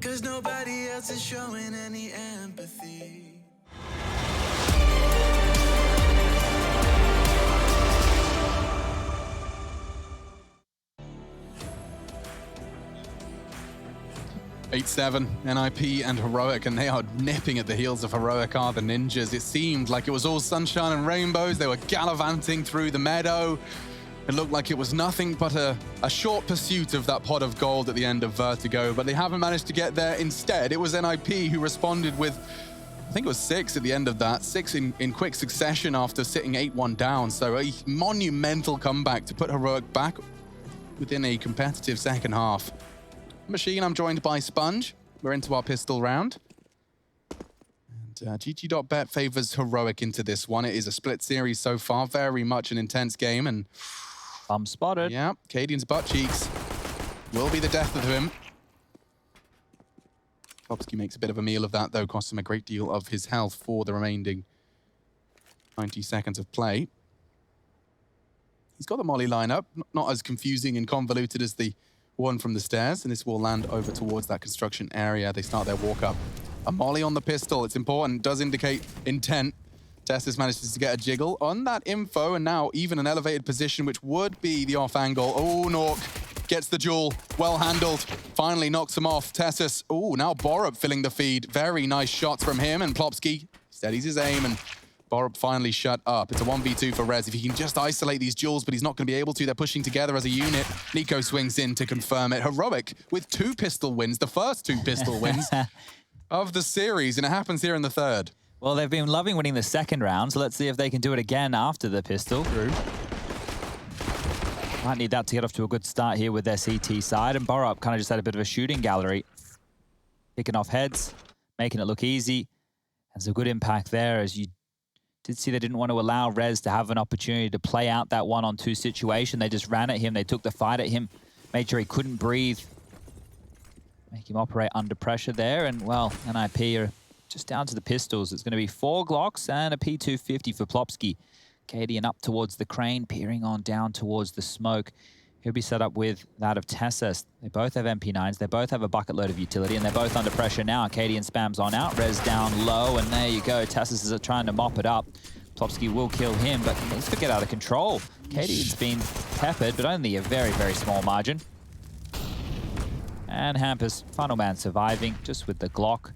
Cause nobody else is showing any empathy. (8-7) NIP and Heroic, and they are nipping at the heels of Heroic are the ninjas. It seemed like it was all sunshine and rainbows. They were gallivanting through the meadow. It looked like it was nothing but a short pursuit of that pot of gold at the end of Vertigo, but they haven't managed to get there. Instead, it was NIP who responded with, I think it was 6 at the end of that. 6 in quick succession after sitting 8-1 down. So a monumental comeback to put Heroic back within a competitive second half. Machine, I'm joined by Sponge. We're into our pistol round. And GG.bet favors Heroic into this one. It is a split series so far. Very much an intense game. And Spotted. yeah, Cadian's butt cheeks will be the death of him. Kopsky makes a bit of a meal of that, though. Costs him a great deal of his health for the remaining 90 seconds of play. He's got the molly lineup, not as confusing and convoluted as the one from the stairs, and this will land over towards that construction area. They start their walk up. A molly on the pistol, it's important, does indicate intent. Tessus manages to get a jiggle on that info, and now even an elevated position, which would be the off angle. Oh, Nork gets the duel, well handled, finally knocks him off. Tessus, oh, now Borup filling the feed. Very nice shots from him, and Plopsky steadies his aim, and Borup finally shut up. It's a 1v2 for Rez. If he can just isolate these duels, but he's not going to be able to. They're pushing together as a unit. Nico swings in to confirm it. Heroic with 2 pistol wins, the first 2 pistol wins of the series, and it happens here in the third. Well, they've been loving winning the second round, so let's see if they can do it again after the pistol. True. Might need that to get off to a good start here with their CT side, and Borup kind of just had a bit of a shooting gallery. Picking off heads, making it look easy. And some good impact there, as you did see they didn't want to allow Rez to have an opportunity to play out that 1-on-2 situation. They just ran at him, they took the fight at him, made sure he couldn't breathe. Make him operate under pressure there, and well, NIP are just down to the pistols. It's going to be 4 Glocks and a P250 for Plopsky. Cadian up towards the crane, peering on down towards the smoke. He'll be set up with that of Tessus. They both have MP9s, they both have a bucket load of utility, and they're both under pressure now. Cadian spams on out, Rez down low, and there you go. Tessus is trying to mop it up. Plopsky will kill him, but he's going to get out of control. Cadian's been peppered, but only a very, very small margin. And Hampus, final man surviving, just with the Glock.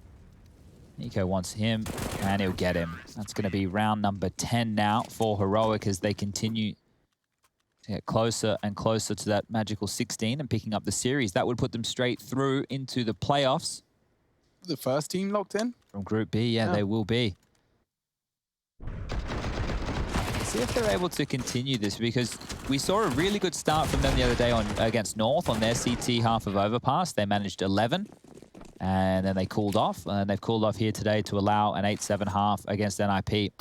Nico wants him, and he'll get him. That's going to be round number 10 now for Heroic as they continue to get closer and closer to that magical 16 and picking up the series. That would put them straight through into the playoffs. The first team locked in? From Group B, yeah, they will be. See if they're able to continue this, because we saw a really good start from them the other day against North on their CT half of Overpass. They managed 11, and then they cooled off, and they've cooled off here today to allow an 8-7 half against NIP.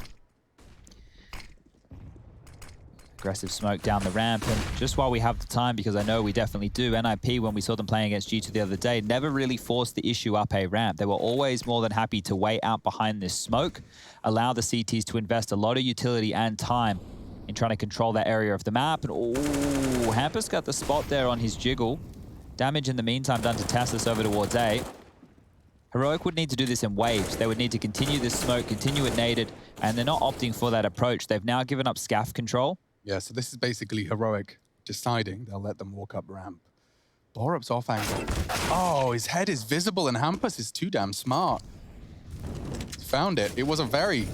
Aggressive smoke down the ramp, and just while we have the time, because I know we definitely do, NIP, when we saw them playing against G2 the other day, never really forced the issue up a ramp. They were always more than happy to wait out behind this smoke, allow the CTs to invest a lot of utility and time in trying to control that area of the map. And oh, Hampus got the spot there on his jiggle. Damage in the meantime done to Tessus over towards A. Heroic would need to do this in waves. They would need to continue this smoke, continue it naded, and they're not opting for that approach. They've now given up scaff control. Yeah, so this is basically Heroic deciding they'll let them walk up ramp. Borup's off angle. Oh, his head is visible, and Hampus is too damn smart. He's found it. It was a very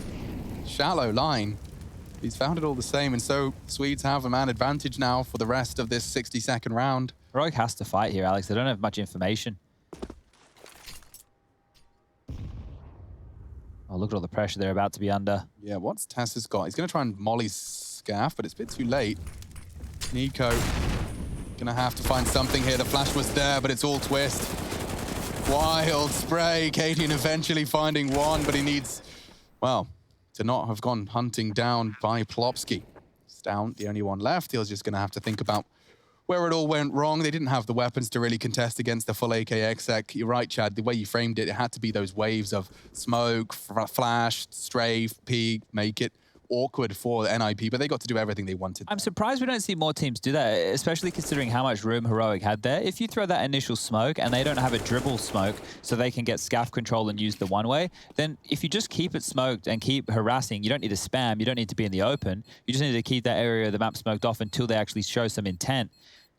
shallow line. He's found it all the same, and so Swedes have a man advantage now for the rest of this 60-second round. Heroic has to fight here, Alex. They don't have much information. Oh, look at all the pressure they're about to be under. Yeah, what's Tessus got? He's going to try and molly Scaff, but it's a bit too late. Nico gonna have to find something here. The flash was there, but it's all twist. Wild spray. Cadian eventually finding one, but he needs, well, to not have gone hunting down by Plopsky. It's down, the only one left. He's just gonna have to think about where it all went wrong. They didn't have the weapons to really contest against the full AKXX. You're right, Chad. The way you framed it, it had to be those waves of smoke, flash, strafe, peek, make it awkward for the NIP, but they got to do everything they wanted. I'm surprised we don't see more teams do that, especially considering how much room Heroic had there. If you throw that initial smoke and they don't have a dribble smoke so they can get scaff control and use the one-way, then if you just keep it smoked and keep harassing, you don't need to spam, you don't need to be in the open, you just need to keep that area of the map smoked off until they actually show some intent.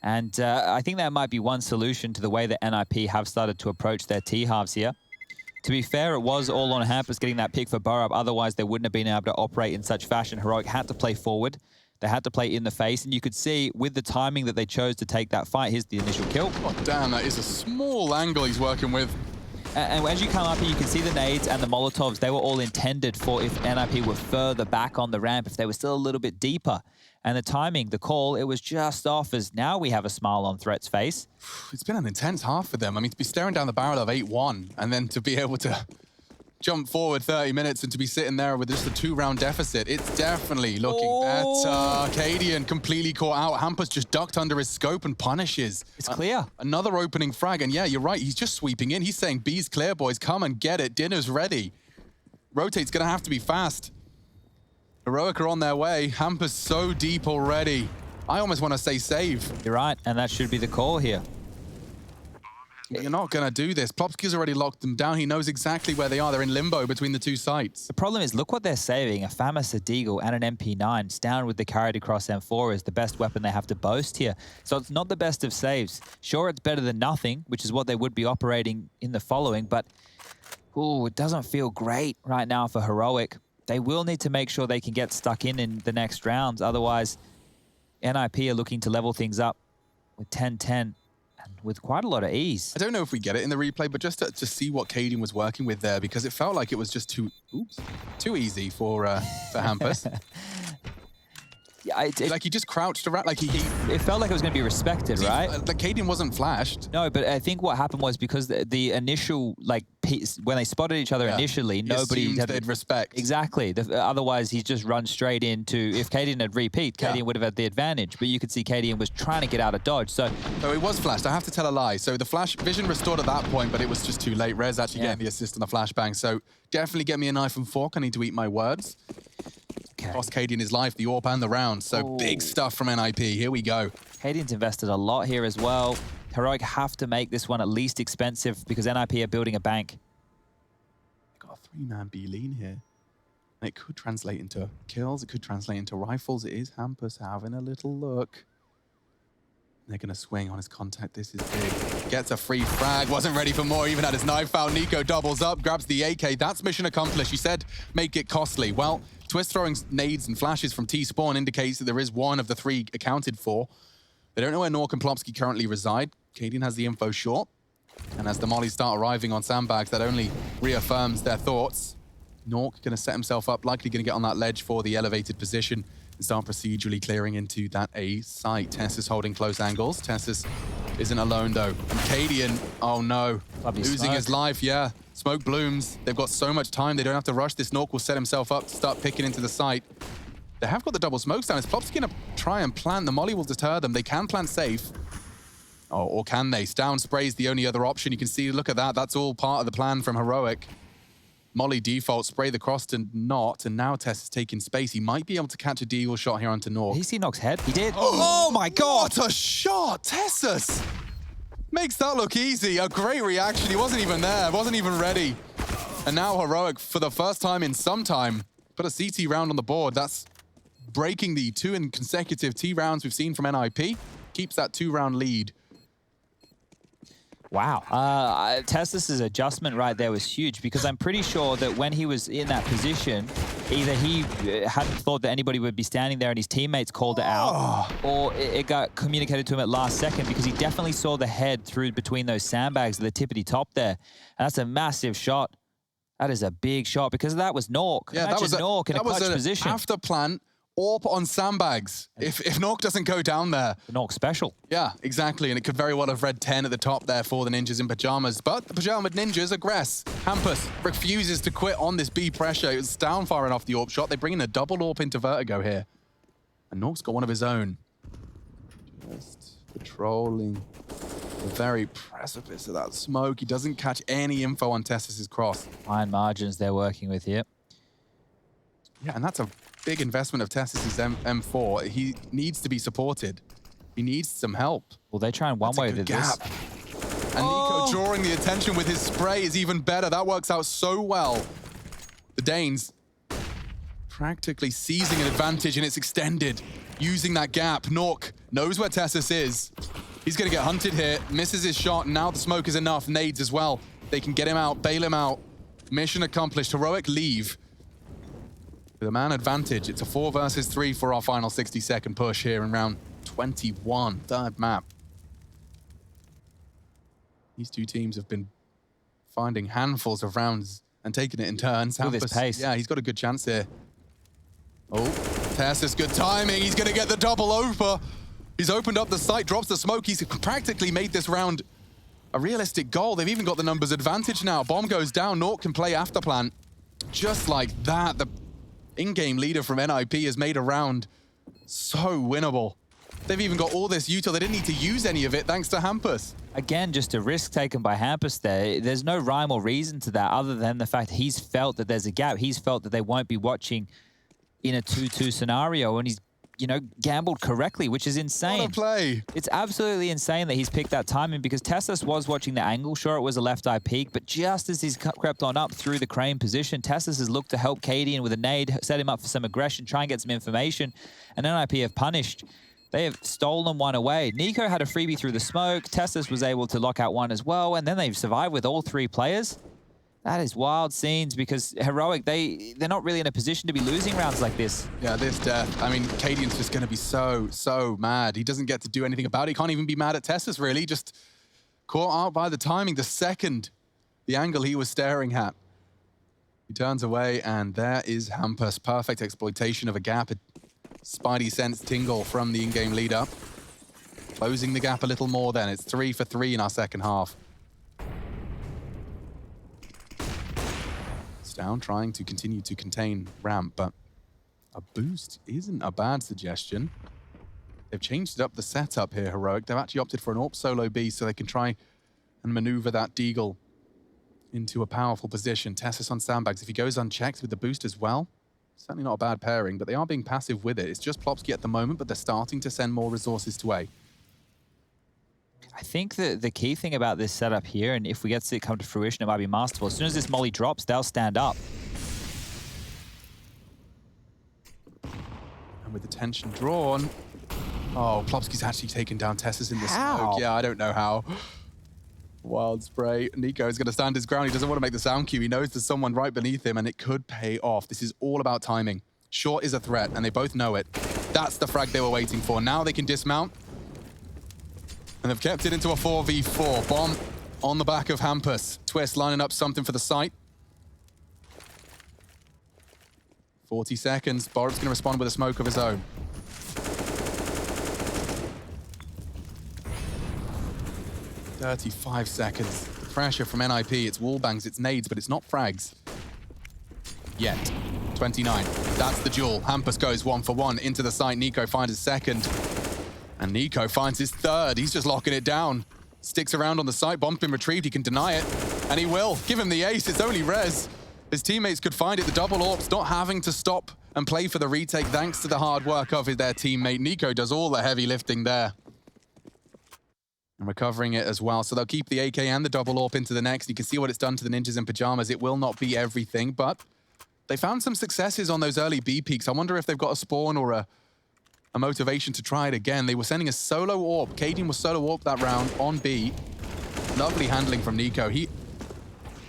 And I think that might be one solution to the way that NIP have started to approach their T-halves here. To be fair, it was all on Hampus getting that pick for Borup. Otherwise, they wouldn't have been able to operate in such fashion. Heroic had to play forward. They had to play in the face. And you could see with the timing that they chose to take that fight, here's the initial kill. Oh, damn, that is a small angle he's working with. And as you come up here, you can see the nades and the Molotovs. They were all intended for if NIP were further back on the ramp, if they were still a little bit deeper. And the timing, the call, it was just off, as now we have a smile on Threat's face. It's been an intense half for them. I mean, to be staring down the barrel of 8-1 and then to be able to jump forward 30 minutes and to be sitting there with just a 2-round deficit, it's definitely looking better. Cadian completely caught out. Hampus just ducked under his scope and punishes. It's clear. Another opening frag, and yeah, you're right. He's just sweeping in. He's saying, B's clear, boys. Come and get it. Dinner's ready. Rotate's going to have to be fast. Heroic are on their way. Hampus so deep already. I almost want to say save. You're right, and that should be the call here. You're not going to do this. Plopski's already locked them down. He knows exactly where they are. They're in limbo between the two sites. The problem is, look what they're saving. A famous Vertigo and an MP9. Stand with the carried across M4 is the best weapon they have to boast here. So it's not the best of saves. Sure, it's better than nothing, which is what they would be operating in the following, but ooh, it doesn't feel great right now for Heroic. They will need to make sure they can get stuck in the next rounds. Otherwise, NIP are looking to level things up with 10-10. And with quite a lot of ease. I don't know if we get it in the replay, but just to see what Cadian was working with there, because it felt like it was just too easy for Hampus. Yeah, like he just crouched around, like he it felt like it was going to be respected, right? Like Cadian wasn't flashed. No, but I think what happened was because the initial, like, when they spotted each other initially, nobody had they'd respect. Exactly. Otherwise, he's just run straight into, if Cadian had repeat, Cadian would have had the advantage. But you could see Cadian was trying to get out of dodge. So it was flashed. I have to tell a lie. So the flash vision restored at that point, but it was just too late. Rez actually getting the assist on the flashbang. So definitely get me a knife and fork. I need to eat my words. Cost Cadian his life, the AWP and the round. So big stuff from NIP. Here we go. Cadian's invested a lot here as well. Heroic have to make this one at least expensive because NIP are building a bank. They've got a 3-man B lean here. And it could translate into kills. It could translate into rifles. It is Hampus having a little look. They're going to swing on his contact. This is big. Gets a free frag. Wasn't ready for more. Even had his knife out. Nico doubles up, grabs the AK. That's mission accomplished. He said, make it costly. Well, Twist throwing nades and flashes from T-Spawn indicates that there is one of the 3 accounted for. They don't know where Nork and Plopski currently reside. Cadian has the info short. And as the mollies start arriving on sandbags, that only reaffirms their thoughts. Nork going to set himself up, likely going to get on that ledge for the elevated position and start procedurally clearing into that A site. Tessus holding close angles. Tessus isn't alone, though. And Cadian, oh no, losing his life, Smoke blooms. They've got so much time. They don't have to rush. This Nork will set himself up to start picking into the site. They have got the double smokes down. Is Plopski going to try and plant? The molly will deter them. They can plant safe. Oh, or can they? Down spray is the only other option. You can see, look at that. That's all part of the plan from Heroic. Molly default, spray the cross to not, and now Tess is taking space. He might be able to catch a deagle shot here onto Nork. Did he see Nock's head? He did. Oh my God! What a shot! Tessus makes that look easy. A great reaction. He wasn't even there, wasn't even ready. And now Heroic, for the first time in some time, put a CT round on the board. That's breaking the 2 consecutive T rounds we've seen from NIP. Keeps that 2-round lead. Wow. Tessus's adjustment right there was huge because I'm pretty sure that when he was in that position, either he hadn't thought that anybody would be standing there and his teammates called it out, or it got communicated to him at last second because he definitely saw the head through between those sandbags at the tippity top there. And that's a massive shot. That is a big shot because that was Nork. Yeah, that was Nork in a clutch position. After plant. AWP on sandbags. If Nork doesn't go down there. The Nork special. Yeah, exactly. And it could very well have read 10 at the top there for the Ninjas in Pyjamas. But the Pyjama Ninjas aggress. Hampus refuses to quit on this B pressure. It was down far enough the AWP shot. They bring in a double AWP into Vertigo here. And Nork's got one of his own. Just patrolling the very precipice of that smoke. He doesn't catch any info on Tessus's cross. Fine margins they're working with here. Yeah, and that's a big investment of Tessus's M4. He needs to be supported. He needs some help. Well, they try and one-way to this. And Nico drawing the attention with his spray is even better. That works out so well. The Danes practically seizing an advantage, and it's extended. Using that gap. Nork knows where Tessus is. He's going to get hunted here. Misses his shot. Now the smoke is enough. Nades as well. They can get him out, bail him out. Mission accomplished. Heroic leave. With a man advantage, it's a 4 versus 3 for our final 60-second push here in round 21, 3rd map. These 2 teams have been finding handfuls of rounds and taking it in turns. With his pace. Yeah, he's got a good chance here. Oh, Tessus, good timing. He's going to get the double over. He's opened up the site, drops the smoke. He's practically made this round a realistic goal. They've even got the numbers advantage now. Bomb goes down. Nork can play after plant. Just like that, the in-game leader from NIP has made a round so winnable. They've even got all this util. They didn't need to use any of it thanks to Hampus. Again, just a risk taken by Hampus there. There's no rhyme or reason to that other than the fact he's felt that there's a gap. He's felt that they won't be watching in a 2-2 scenario, and he's you know, gambled correctly, which is insane. What a play. It's absolutely insane that he's picked that timing because Tessus was watching the angle. Sure, it was a left eye peek, but just as he's crept on up through the crane position, Tessus has looked to help Cadian with a nade, set him up for some aggression, try and get some information, and NIP have punished. They have stolen one away. Nico had a freebie through the smoke. Tessus was able to lock out one as well, and then they've survived with all 3 players. That is wild scenes because Heroic, they're not really in a position to be losing rounds like this. Yeah, this death. I mean, Cadian's just going to be so mad. He doesn't get to do anything about it. He can't even be mad at Tessus, really. Just caught out by the timing the second the angle he was staring at. He turns away, and there is Hampus. Perfect exploitation of a gap. A spidey sense tingle from the in-game leader. Closing the gap a little more then. It's 3 for 3 in our second half. Down, trying to continue to contain ramp, but a boost isn't a bad suggestion. They've changed up the setup here, Heroic. They've actually opted for an AWP solo B so they can try and maneuver that Deagle into a powerful position. Tessus on sandbags. If he goes unchecked with the boost as well, certainly not a bad pairing, but they are being passive with it. It's just Plopsky at the moment, but they're starting to send more resources to A. I think the key thing about this setup here, and if we get to see it come to fruition, it might be masterful. As soon as this molly drops, they'll stand up. And with the tension drawn, oh, Plopsky's actually taken down Tessus in the How? smoke. Yeah, I don't know how. Wild spray. Nico is going to stand his ground. He doesn't want to make the sound cue. He knows there's someone right beneath him, and it could pay off. This is all about timing. Short is a threat, and they both know it. That's the frag they were waiting for. Now they can dismount. And they've kept it into a 4v4. Bomb on the back of Hampus. Twist lining up something for the site. 40 seconds. Borup's going to respond with a smoke of his own. "35 seconds. Pressure from NIP. It's wall bangs, it's nades, but it's not frags. Yet. 29. That's the duel. Hampus goes 1 for 1 into the site. Nico finds his second. And Nico finds his third. He's just locking it down. Sticks around on the site. Bomb's been retrieved. He can deny it. And he will. Give him the ace. It's only res. His teammates could find it. The double AWP's not having to stop and play for the retake thanks to the hard work of their teammate. Nico does all the heavy lifting there. And recovering it as well. So they'll keep the AK and the double AWP into the next. You can see what it's done to the Ninjas in Pyjamas. It will not be everything, but they found some successes on those early B peaks. I wonder if they've got a spawn or a motivation to try it again. They were sending a solo AWP. Cadian was solo AWP that round on B. Lovely handling from Nico. He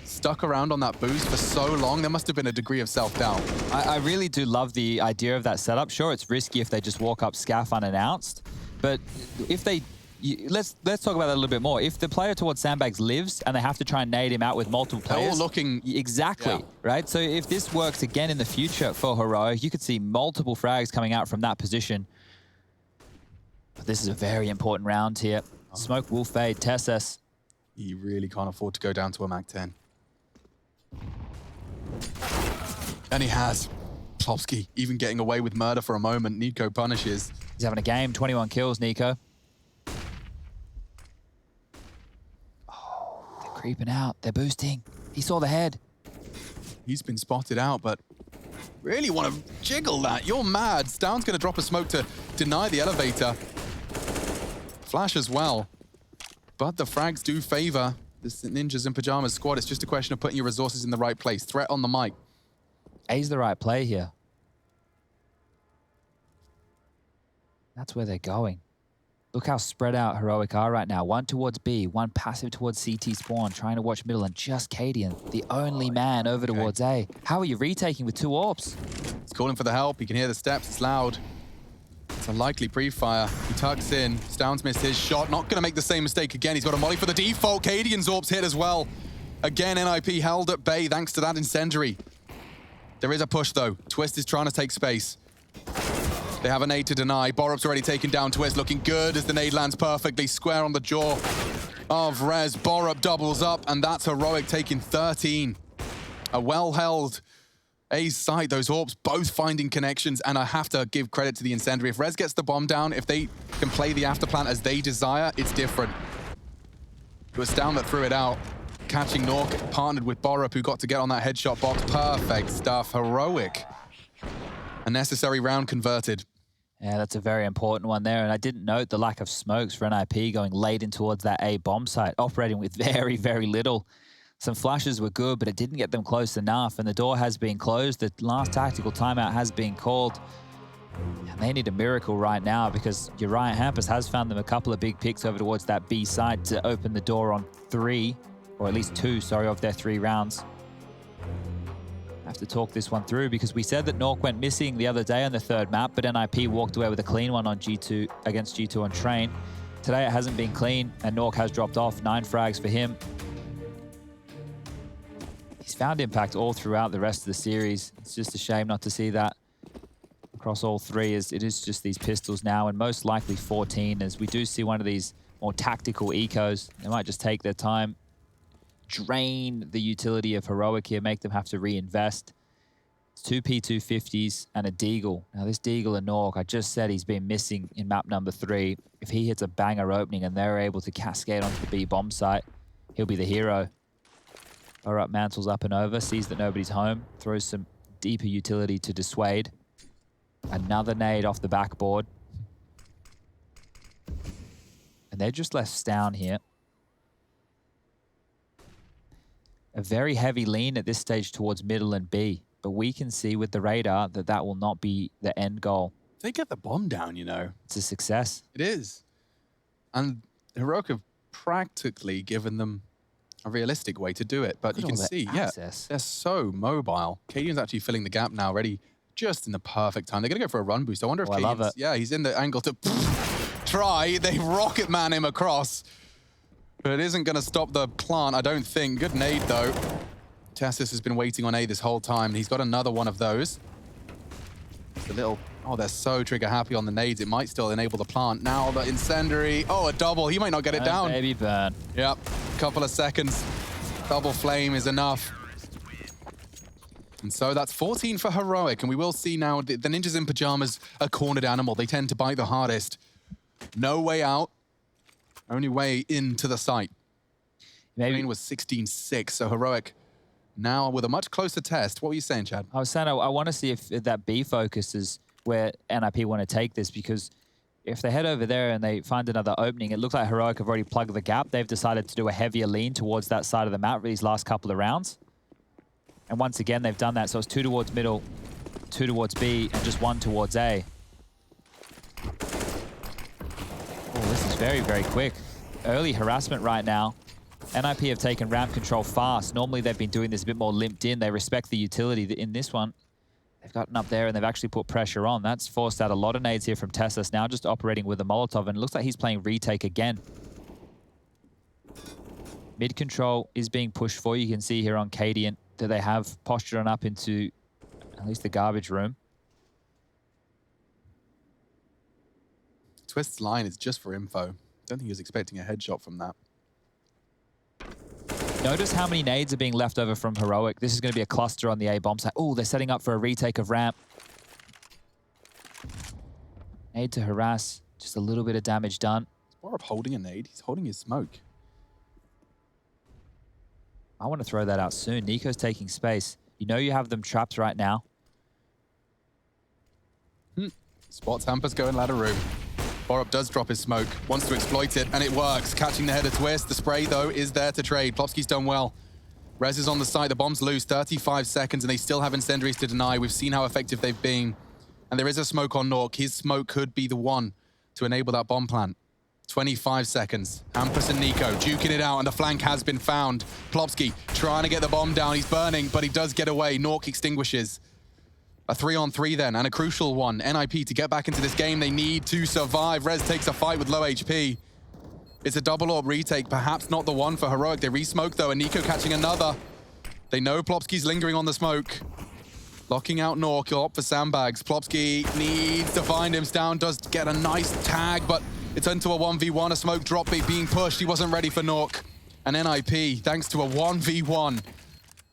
stuck around on that boost for so long. There must have been a degree of self-doubt. I really do love the idea of that setup. Sure, it's risky if they just walk up scaff unannounced, but if they... Let's talk about that a little bit more. If the player towards sandbags lives and they have to try and nade him out with multiple players... They're all looking... Exactly, yeah. Right? So if this works again in the future for Heroic, you could see multiple frags coming out from that position. But this is a very important round here. Smoke will fade. Tessus. He really can't afford to go down to a Mag 10. And he has. Plopsky even getting away with murder for a moment. Nico punishes. He's having a game. 21 kills, Nico. Creeping out. They're boosting. He saw the head. He's been spotted out, but really want to jiggle that. You're mad. Stound's going to drop a smoke to deny the elevator. Flash as well. But the frags do favor this Ninjas in Pyjamas squad. It's just a question of putting your resources in the right place. Threat on the mic. A's the right play here. That's where they're going. Look how spread out Heroic are right now. One towards B, one passive towards CT spawn, trying to watch middle, and just Cadian, the only man over towards A. How are you retaking with 2 AWPs? He's calling for the help. You can hear the steps. It's loud. It's a likely pre-fire. He tucks in. Stound's missed his shot. Not going to make the same mistake again. He's got a molly for the default. Cadian's AWP's hit as well. Again, NIP held at bay thanks to that incendiary. There is a push, though. Twist is trying to take space. They have a nade to deny. Borup's already taken down Twist, looking good as the nade lands perfectly. Square on the jaw of Rez. Borup doubles up, and that's Heroic taking 13. A well-held A's side. Those AWPs both finding connections, and I have to give credit to the incendiary. If Rez gets the bomb down, if they can play the afterplant as they desire, it's different. It was Stound that threw it out. Catching Nork, partnered with Borup, who got to get on that headshot box. Perfect stuff. Heroic. A necessary round converted. Yeah, that's a very important one there. And I didn't note the lack of smokes for NIP going late in towards that A bomb site, operating with very, very little. Some flashes were good, but it didn't get them close enough. And the door has been closed. The last tactical timeout has been called. And they need a miracle right now because Uriah Hampus has found them a couple of big picks over towards that B site to open the door on 3, or at least 2, sorry, of their 3 rounds. Have to talk this one through because we said that Nork went missing the other day on the 3rd map, but NIP walked away with a clean one on G2 against G2 on Train. Today it hasn't been clean and Nork has dropped off. 9 frags for him. He's found impact all throughout the rest of the series. It's just a shame not to see that across all 3 as it is just these pistols now and most likely 14 as we do see one of these more tactical ecos. They might just take their time, drain the utility of Heroic here, make them have to reinvest. It's 2 P250s and a Deagle. Now this Deagle and Nork, I just said he's been missing in map number 3. If he hits a banger opening and they're able to cascade onto the B bomb site, he'll be the hero. All right, mantles up and over, sees that nobody's home, throws some deeper utility to dissuade. Another nade off the backboard. And they're just left down here. A very heavy lean at this stage towards middle and B. But we can see with the radar that that will not be the end goal. They get the bomb down, you know. It's a success. It is. And Heroic have practically given them a realistic way to do it. But you can see, access. they're so mobile. Cadian's actually filling the gap now, ready just in the perfect time. They're going to go for a run boost. I wonder if I love it. Yeah, he's in the angle to try. They rocket man him across. But it isn't going to stop the plant, I don't think. Good nade, though. Tessus has been waiting on A this whole time. He's got another one of those. It's a little... Oh, they're so trigger happy on the nades. It might still enable the plant. Now the incendiary. Oh, a double. He might not get it down. Baby burn. Yep. Couple of seconds. Double flame is enough. And so that's 14 for Heroic. And we will see now the ninjas in pajamas, a cornered animal. They tend to bite the hardest. No way out. Only way into the site. Maybe Green was 16-6, so Heroic now with a much closer test. What were you saying, Chad? I was saying I want to see if that B focus is where NIP want to take this, because if they head over there and they find another opening, it looks like Heroic have already plugged the gap. They've decided to do a heavier lean towards that side of the map for these last couple of rounds. And once again, they've done that. So it's 2 towards middle, 2 towards B, and just 1 towards A. Oh, this is very, very quick. Early harassment right now. NIP have taken ramp control fast. Normally they've been doing this a bit more limped in. They respect the utility. In this one, they've gotten up there and they've actually put pressure on. That's forced out a lot of nades here from Tessus, now just operating with a Molotov, and it looks like he's playing retake again. Mid control is being pushed for. You can see here on Cadian that they have postured on up into at least the garbage room. Twist's line is just for info. Don't think he was expecting a headshot from that. Notice how many nades are being left over from Heroic. This is going to be a cluster on the A bomb site. Oh, they're setting up for a retake of ramp. Nade to harass. Just a little bit of damage done. Borup holding a nade. He's holding his smoke. I want to throw that out soon. Nico's taking space. You know you have them trapped right now. Spots Hampus go in ladder room. Borup does drop his smoke, wants to exploit it, and it works. Catching the header twist. The spray, though, is there to trade. Plopsky's done well. Rez is on the side. The bomb's loose. 35 seconds, and they still have incendiaries to deny. We've seen how effective they've been. And there is a smoke on Nork. His smoke could be the one to enable that bomb plant. 25 seconds. Hampus and Nico duking it out, and the flank has been found. Plopsky trying to get the bomb down. He's burning, but he does get away. Nork extinguishes. A 3-on-3 then, and a crucial one. NIP to get back into this game, they need to survive. Rez takes a fight with low HP. It's a double orb retake, perhaps not the one for Heroic. They re-smoke though, and Nico catching another. They know Plopsky's lingering on the smoke. Locking out Nork, he'll opt for sandbags. Plopsky needs to find him. Down does get a nice tag, but it's into a 1v1, a smoke drop being pushed. He wasn't ready for Nork. And NIP, thanks to a 1v1,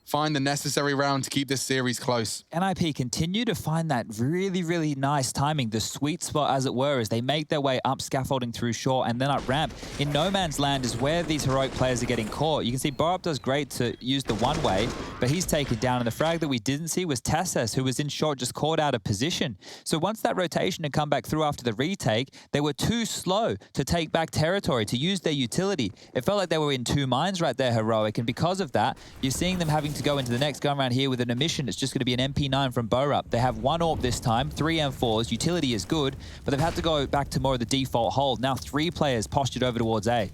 find the necessary round to keep this series close. NIP continue to find that really, really nice timing, the sweet spot, as it were, as they make their way up scaffolding through short and then up ramp. In no man's land is where these heroic players are getting caught. You can see Borup does great to use the one way, but he's taken down. And the frag that we didn't see was Tessus, who was in short, just caught out of position. So once that rotation had come back through after the retake, they were too slow to take back territory, to use their utility. It felt like they were in two minds right there, heroic, and because of that, you're seeing them having to go into the next gun round here with an emission. It's just going to be an MP9 from Borup. They have one AWP this time, 3 M4s. Utility is good, but they've had to go back to more of the default hold. Now 3 players postured over towards A.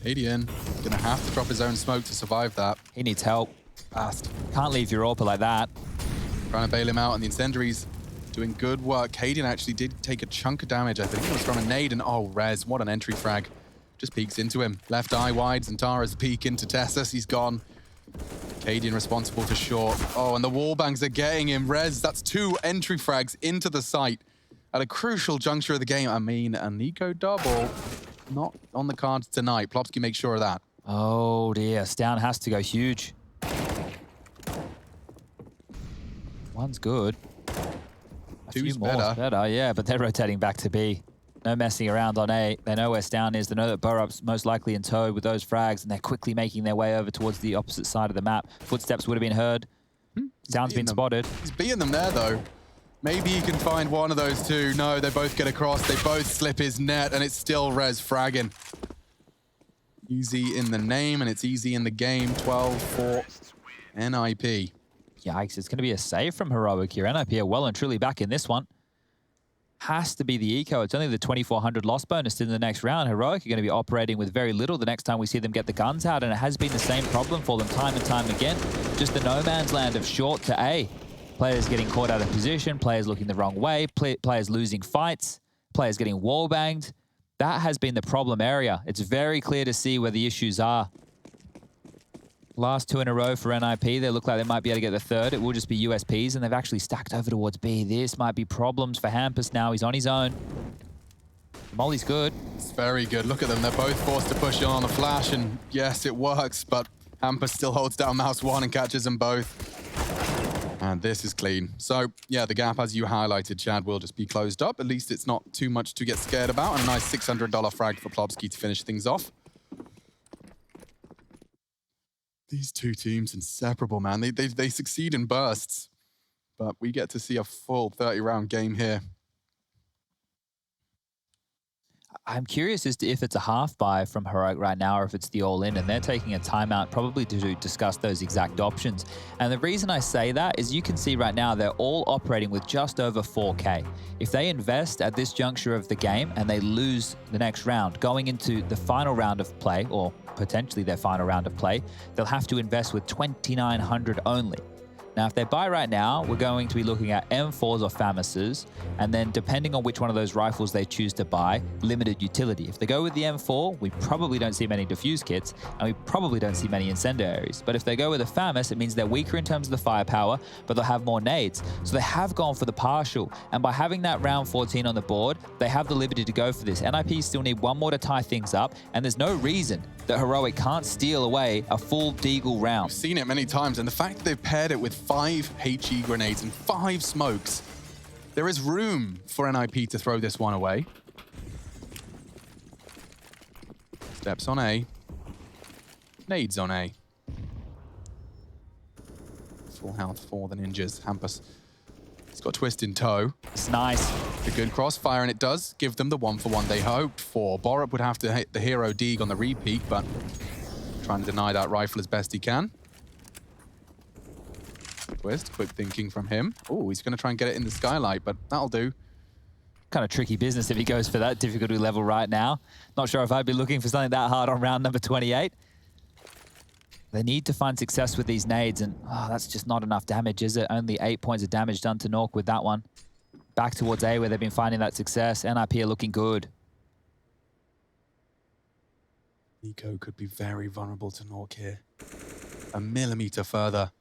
Adian gonna have to drop his own smoke to survive that. He needs help. Fast. Can't leave your AWP like that. Trying to bail him out, and the incendiaries doing good work. Cadian actually did take a chunk of damage. I think it was from a nade, and oh, Rez, what an entry frag. Just peeks into him. Left eye wide, Zantara's peek into Tessus. He's gone. Cadian responsible for short. Oh, and the wallbangs are getting him. Rez, that's 2 entry frags into the site at a crucial juncture of the game. I mean, a Nico double, not on the cards tonight. Plopsky makes sure of that. Oh dear, Stown has to go huge. One's good. A few Two's more better, yeah, but they're rotating back to B. No messing around on A. They know where Stown is. They know that Borup's most likely in tow with those frags, and they're quickly making their way over towards the opposite side of the map. Footsteps would have been heard. Stown's been spotted. He's beating them there, though. Maybe he can find one of those two. No, they both get across. They both slip his net, and it's still Rez fragging. Easy in the name, and it's easy in the game. 12 for NIP. Yikes, it's going to be a save from Heroic here. NIP are well and truly back in this one. Has to be the eco. It's only the 2,400 loss bonus in the next round. Heroic are going to be operating with very little the next time we see them get the guns out, and it has been the same problem for them time and time again. Just the no man's land of short to A. Players getting caught out of position, players looking the wrong way, players losing fights, players getting wall banged. That has been the problem area. It's very clear to see where the issues are. Last 2 in a row for NIP. They look like they might be able to get the third. It will just be USPs, and they've actually stacked over towards B. This might be problems for Hampus now. He's on his own. Molly's good. It's very good. Look at them. They're both forced to push on a flash, and yes, it works, but Hampus still holds down mouse 1 and catches them both. And this is clean. So, yeah, the gap, as you highlighted, Chad, will just be closed up. At least it's not too much to get scared about, and a nice $600 frag for Plopsky to finish things off. These two teams inseparable, man. They succeed in bursts, but we get to see a full 30-round game here. I'm curious as to if it's a half buy from Heroic right now or if it's the all-in, and they're taking a timeout probably to discuss those exact options. And the reason I say that is you can see right now they're all operating with just over 4K. If they invest at this juncture of the game and they lose the next round, going into the final round of play, or potentially their final round of play, they'll have to invest with 2,900 only. Now, if they buy right now, we're going to be looking at M4s or FAMASs, and then depending on which one of those rifles they choose to buy, limited utility. If they go with the M4, we probably don't see many defuse kits, and we probably don't see many incendiaries. But if they go with a FAMAS, it means they're weaker in terms of the firepower, but they'll have more nades. So they have gone for the partial, and by having that round 14 on the board, they have the liberty to go for this. NIP still need one more to tie things up, and there's no reason that Heroic can't steal away a full Deagle round. I've seen it many times, and the fact that they've paired it with 5 HE grenades and 5 smokes, there is room for NIP to throw this one away. Steps on A. Nades on A. Full health for the ninjas. Hampus. He's got Twist in tow. It's nice. A good crossfire, and it does give them the 1-for-1 they hoped for. Borup would have to hit the hero Deeg on the repeat, but trying to deny that rifle as best he can. Twist, quick thinking from him. Oh, he's going to try and get it in the skylight, but that'll do. Kind of tricky business if he goes for that difficulty level right now. Not sure if I'd be looking for something that hard on round number 28. They need to find success with these nades, and that's just not enough damage, is it? Only 8 points of damage done to Nork with that one. Back towards A, where they've been finding that success. NIP are looking good. Nico could be very vulnerable to Nork here. A millimeter further.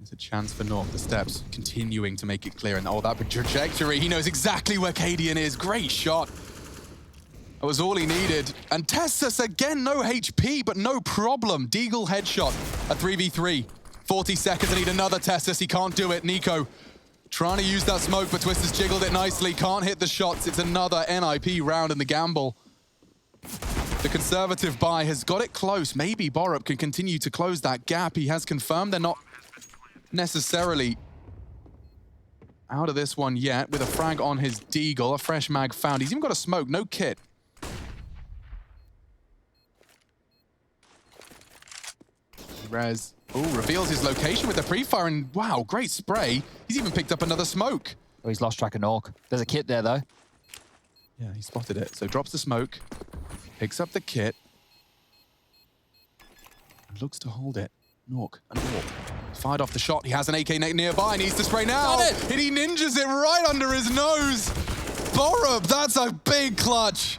There's a chance for North. The steps continuing to make it clear. And oh, that trajectory. He knows exactly where Cadian is. Great shot. That was all he needed. And Tessus again, no HP, but no problem. Deagle headshot, a 3v3. 40 seconds, I need another Tessus. He can't do it. Nico trying to use that smoke, but Twist has jiggled it nicely. Can't hit the shots. It's another NIP round in the gamble. The conservative buy has got it close. Maybe Borup can continue to close that gap. He has confirmed they're not necessarily out of this one yet, with a frag on his Deagle, a fresh mag found. He's even got a smoke, no kit. Rez, reveals his location with the pre-fire, and wow, great spray. He's even picked up another smoke. Oh, he's lost track of Nork. There's a kit there, though. Yeah, he spotted it. So drops the smoke, picks up the kit, and looks to hold it. Nork, and Nork. Fired off the shot. He has an AK nearby. Needs to spray now. And he ninjas it right under his nose. Borup, that's a big clutch.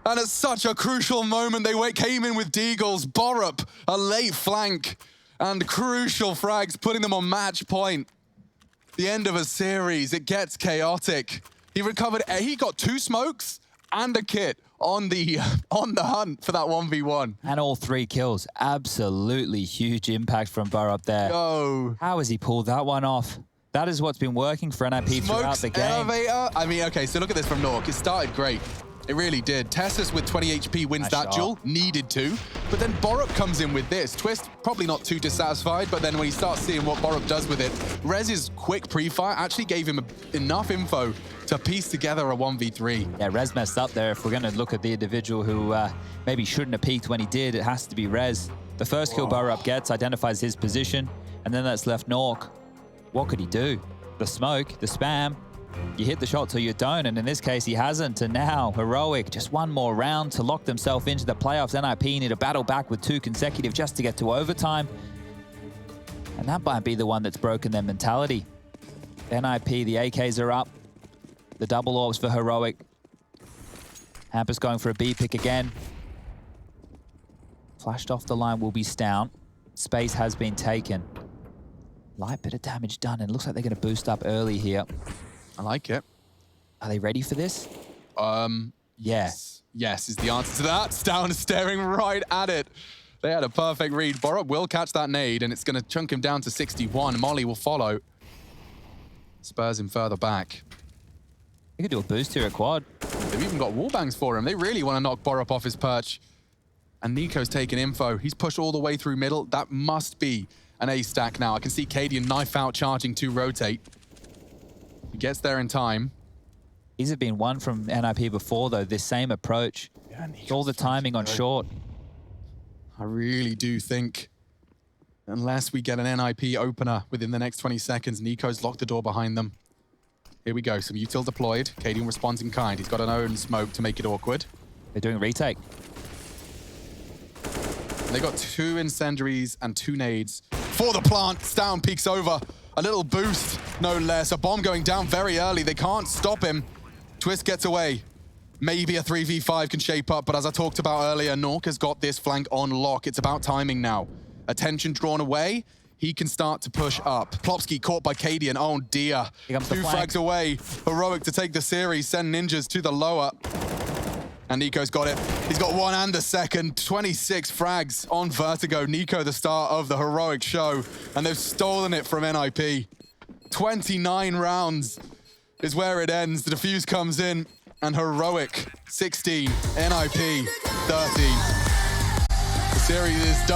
And at such a crucial moment, they came in with Deagles. Borup, a late flank, and crucial frags, putting them on match point. The end of a series, it gets chaotic. He recovered, he got 2 smokes and a kit on the hunt for that 1v1. And all 3 kills. Absolutely huge impact from Borup there. Go. How has he pulled that one off? That is what's been working for NIP throughout the game. Elevator. I mean, okay, so look at this from Nork. It started great. It really did. Tessus with 20 HP wins that duel. Needed to. But then Borup comes in with this. Twist, probably not too dissatisfied, but then when he starts seeing what Borup does with it, Rez's quick pre-fire actually gave him enough info to piece together a 1v3. Yeah, Rez messed up there. If we're going to look at the individual who maybe shouldn't have peeked when he did, it has to be Rez. The first kill Borup gets identifies his position, and then that's left Nork. What could he do? The smoke, the spam. You hit the shot till you don't, and in this case, he hasn't. And now, Heroic, just one more round to lock themselves into the playoffs. NIP need a battle back with 2 consecutive just to get to overtime. And that might be the one that's broken their mentality. NIP, the AKs are up. The double orbs for Heroic. Hampus going for a B pick again. Flashed off the line will be Stout. Space has been taken. Light bit of damage done, and it looks like they're going to boost up early here. I like it. Are they ready for this? Yes. Yes is the answer to that. Stout is staring right at it. They had a perfect read. Borup will catch that nade, and it's going to chunk him down to 61. Molly will follow. Spurs him further back. You could do a boost here at quad. They've even got wallbangs for him. They really want to knock Borup off his perch. And Nico's taking info. He's pushed all the way through middle. That must be an A stack now. I can see Cadian knife out charging to rotate. He gets there in time. These have been one from NIP before, though, this same approach. Yeah, it's all the timing on short. I really do think, unless we get an NIP opener within the next 20 seconds, Nico's locked the door behind them. Here we go, some util deployed. Cadian responds in kind. He's got an own smoke to make it awkward. They're doing retake. They got 2 incendiaries and 2 nades for the plant. Stout peeks over. A little boost, no less. A bomb going down very early. They can't stop him. Twist gets away. Maybe a 3v5 can shape up, but as I talked about earlier, Nork has got this flank on lock. It's about timing now. Attention drawn away. He can start to push up. Plopsky caught by Cadian. Oh dear. 2 frags away. Heroic to take the series. Send ninjas to the lower. And Nico's got it. He's got 1 and the second. 26 frags on Vertigo. Nico, the star of the Heroic show. And they've stolen it from NIP. 29 rounds is where it ends. The defuse comes in. And Heroic, 16. NIP, 13. The series is done.